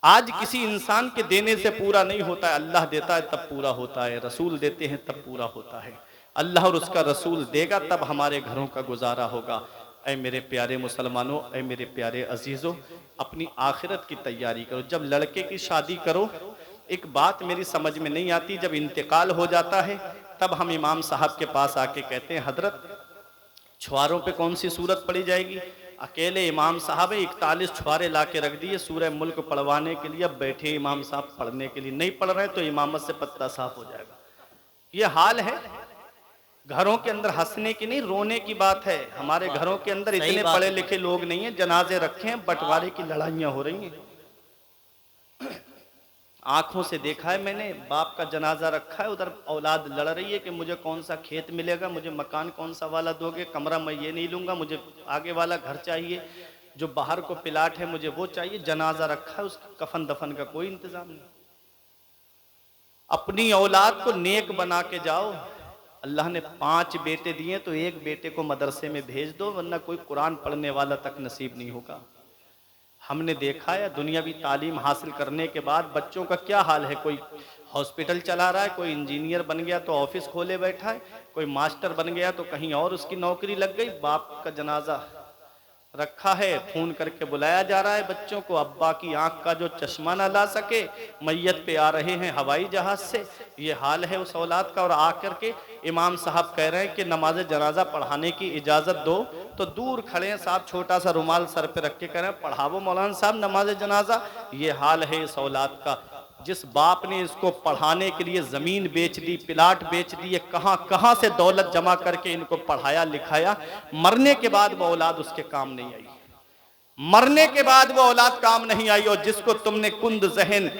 आज किसी इंसान के देने से पूरा नहीं होता है, अल्लाह देता है तब पूरा होता है, रसूल देते हैं तब पूरा होता है। अल्लाह और उसका रसूल देगा तब हमारे घरों का गुजारा होगा। ऐ मेरे प्यारे मुसलमानों, ऐ मेरे प्यारे अजीज़ों, अपनी आखिरत की तैयारी करो। जब लड़के की शादी करो, एक बात मेरी समझ में नहीं आती, जब इंतकाल हो जाता है तब हम इमाम साहब के पास आके कहते हैं, हजरत छुआरों पे कौन सी सूरत पढ़ी जाएगी? अकेले इमाम साहब 41 छुआरे ला के रख दिए सूरह मुल्क पढ़वाने के लिए। अब बैठे इमाम साहब पढ़ने के लिए, नहीं पढ़ रहे तो इमामत से पत्ता साफ हो जाएगा। ये हाल है। घरों के अंदर हंसने की नहीं, रोने की बात है। हमारे घरों के अंदर इतने पढ़े लिखे लोग नहीं है, जनाजे रखे हैं, बंटवारे की लड़ाइयां हो रही हैं। आंखों से देखा है मैंने, बाप का जनाजा रखा है, उधर औलाद लड़ रही है कि मुझे कौन सा खेत मिलेगा, मुझे मकान कौन सा वाला दोगे, कमरा मैं ये नहीं लूंगा, मुझे आगे वाला घर चाहिए, जो बाहर को प्लाट है मुझे वो चाहिए। जनाजा रखा है, उसके कफन दफन का कोई इंतजाम नहीं। अपनी औलाद को नेक बना के जाओ। अल्लाह ने 5 बेटे दिए तो एक बेटे को मदरसे में भेज दो, वरना कोई कुरान पढ़ने वाला तक नसीब नहीं होगा। हमने देखा है दुनियावी तालीम हासिल करने के बाद बच्चों का क्या हाल है। कोई हॉस्पिटल चला रहा है, कोई इंजीनियर बन गया तो ऑफिस खोले बैठा है, कोई मास्टर बन गया तो कहीं और उसकी नौकरी लग गई। बाप का जनाजा रखा है, फोन करके बुलाया जा रहा है बच्चों को, अब्बा की आंख का जो चश्मा ना ला सके, मैयत पे आ रहे हैं हवाई जहाज से। ये हाल है उस औलाद का। और आकर के इमाम साहब कह रहे हैं कि नमाज जनाजा पढ़ाने की इजाजत दो, तो दूर खड़े हैं साहब, छोटा सा रुमाल सर पे रख के कह रहे हैं पढ़ावो मौलाना साहब नमाज जनाजा। ये हाल है इस औलाद का। जिस बाप ने इसको पढ़ाने के लिए जमीन बेच दी, प्लाट बेच दिए, कहां कहां से दौलत जमा करके इनको पढ़ाया लिखाया, मरने के बाद वो औलाद उसके काम नहीं आई। मरने के बाद वो औलाद काम नहीं आई। और जिसको तुमने कुंद जहन,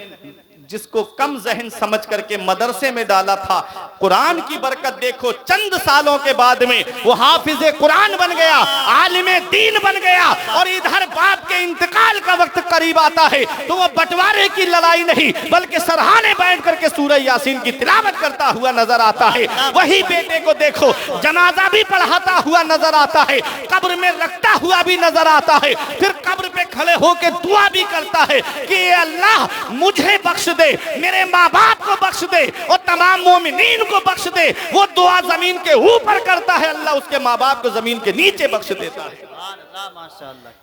जिसको कम जहन समझ करके मदरसे में डाला था, कुरान की बरकत देखो, चंद सालों के बाद में वो हाफिज़े कुरान बन गया, आलिमे दीन बन गया। और इधर बाप के इंतकाल का वक्त करीब आता है तो वो बंटवारे की लड़ाई नहीं बल्कि सरहाने बैठ करके सूरह यासीन की तिलावत करता हुआ नजर आता है। वही बेटे को देखो, जनाजा भी पढ़ाता हुआ नजर आता है, कब्र में रखता हुआ भी नजर आता है, फिर कब्र पे खड़े होकर दुआ भी करता है कि अल्लाह मुझे बख्श दे, मेरे माँ बाप को बख्श दे और तमाम मोमिनीन को बख्श दे। वो दुआ जमीन के ऊपर करता है, अल्लाह उसके माँ बाप को जमीन के नीचे बख्श देता है।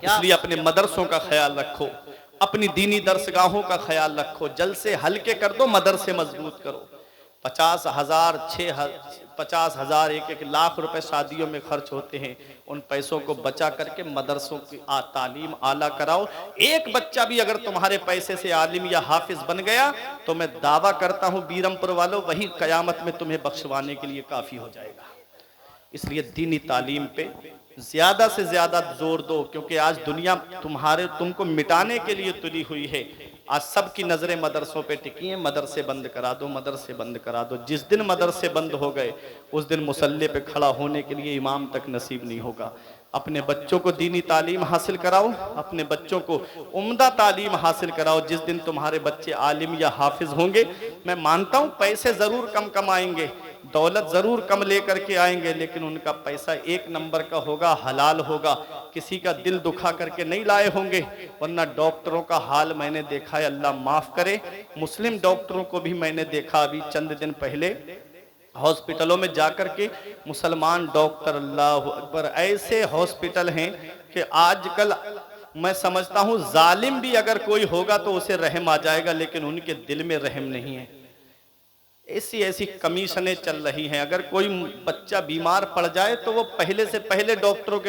इसलिए अपने मदरसों का ख्याल रखो, अपनी दीनी दरसगाहों का ख्याल रखो, जलसे हल्के कर दो, मदरसे मजबूत करो। 50,000 50,000 1 लाख रुपए शादियों में खर्च होते हैं, उन पैसों को बचा करके मदरसों की तालीम आला कराओ। एक बच्चा भी अगर तुम्हारे पैसे से आलिम या हाफिज बन गया तो मैं दावा करता हूं बीरमपुर वालों, वही कयामत में तुम्हें बख्शवाने के लिए काफी हो जाएगा। इसलिए दीनी तालीम पे ज्यादा से ज्यादा जोर दो, क्योंकि आज दुनिया तुमको मिटाने के लिए तुली हुई है। आज सबकी नजरें मदरसों पे टिकी हैं, मदरसे बंद करा दो, मदरसे बंद करा दो। जिस दिन मदरसे बंद हो गए उस दिन मुसल्ले पे खड़ा होने के लिए इमाम तक नसीब नहीं होगा। अपने बच्चों को दीनी तालीम हासिल कराओ, अपने बच्चों को उम्दा तालीम हासिल कराओ। जिस दिन तुम्हारे बच्चे आलिम या हाफिज होंगे, मैं मानता हूँ पैसे जरूर कम कमाएंगे, दौलत जरूर कम लेकर के आएंगे, लेकिन उनका पैसा 1 नंबर का होगा, हलाल होगा, किसी का दिल दुखा करके नहीं लाए होंगे। वरना डॉक्टरों का हाल मैंने देखा है, अल्लाह माफ करे, मुस्लिम डॉक्टरों को भी मैंने देखा अभी चंद दिन पहले हॉस्पिटलों में जाकर के मुसलमान डॉक्टर, अल्लाह अकबर, ऐसे हॉस्पिटल हैं कि आजकल मैं समझता हूँ जालिम भी अगर कोई होगा तो उसे रहम आ जाएगा, लेकिन उनके दिल में रहम नहीं है। ऐसी ऐसी कमीशनें चल रही हैं। अगर कोई बच्चा बीमार पड़ जाए तो वो पहले से पहले डॉक्टरों के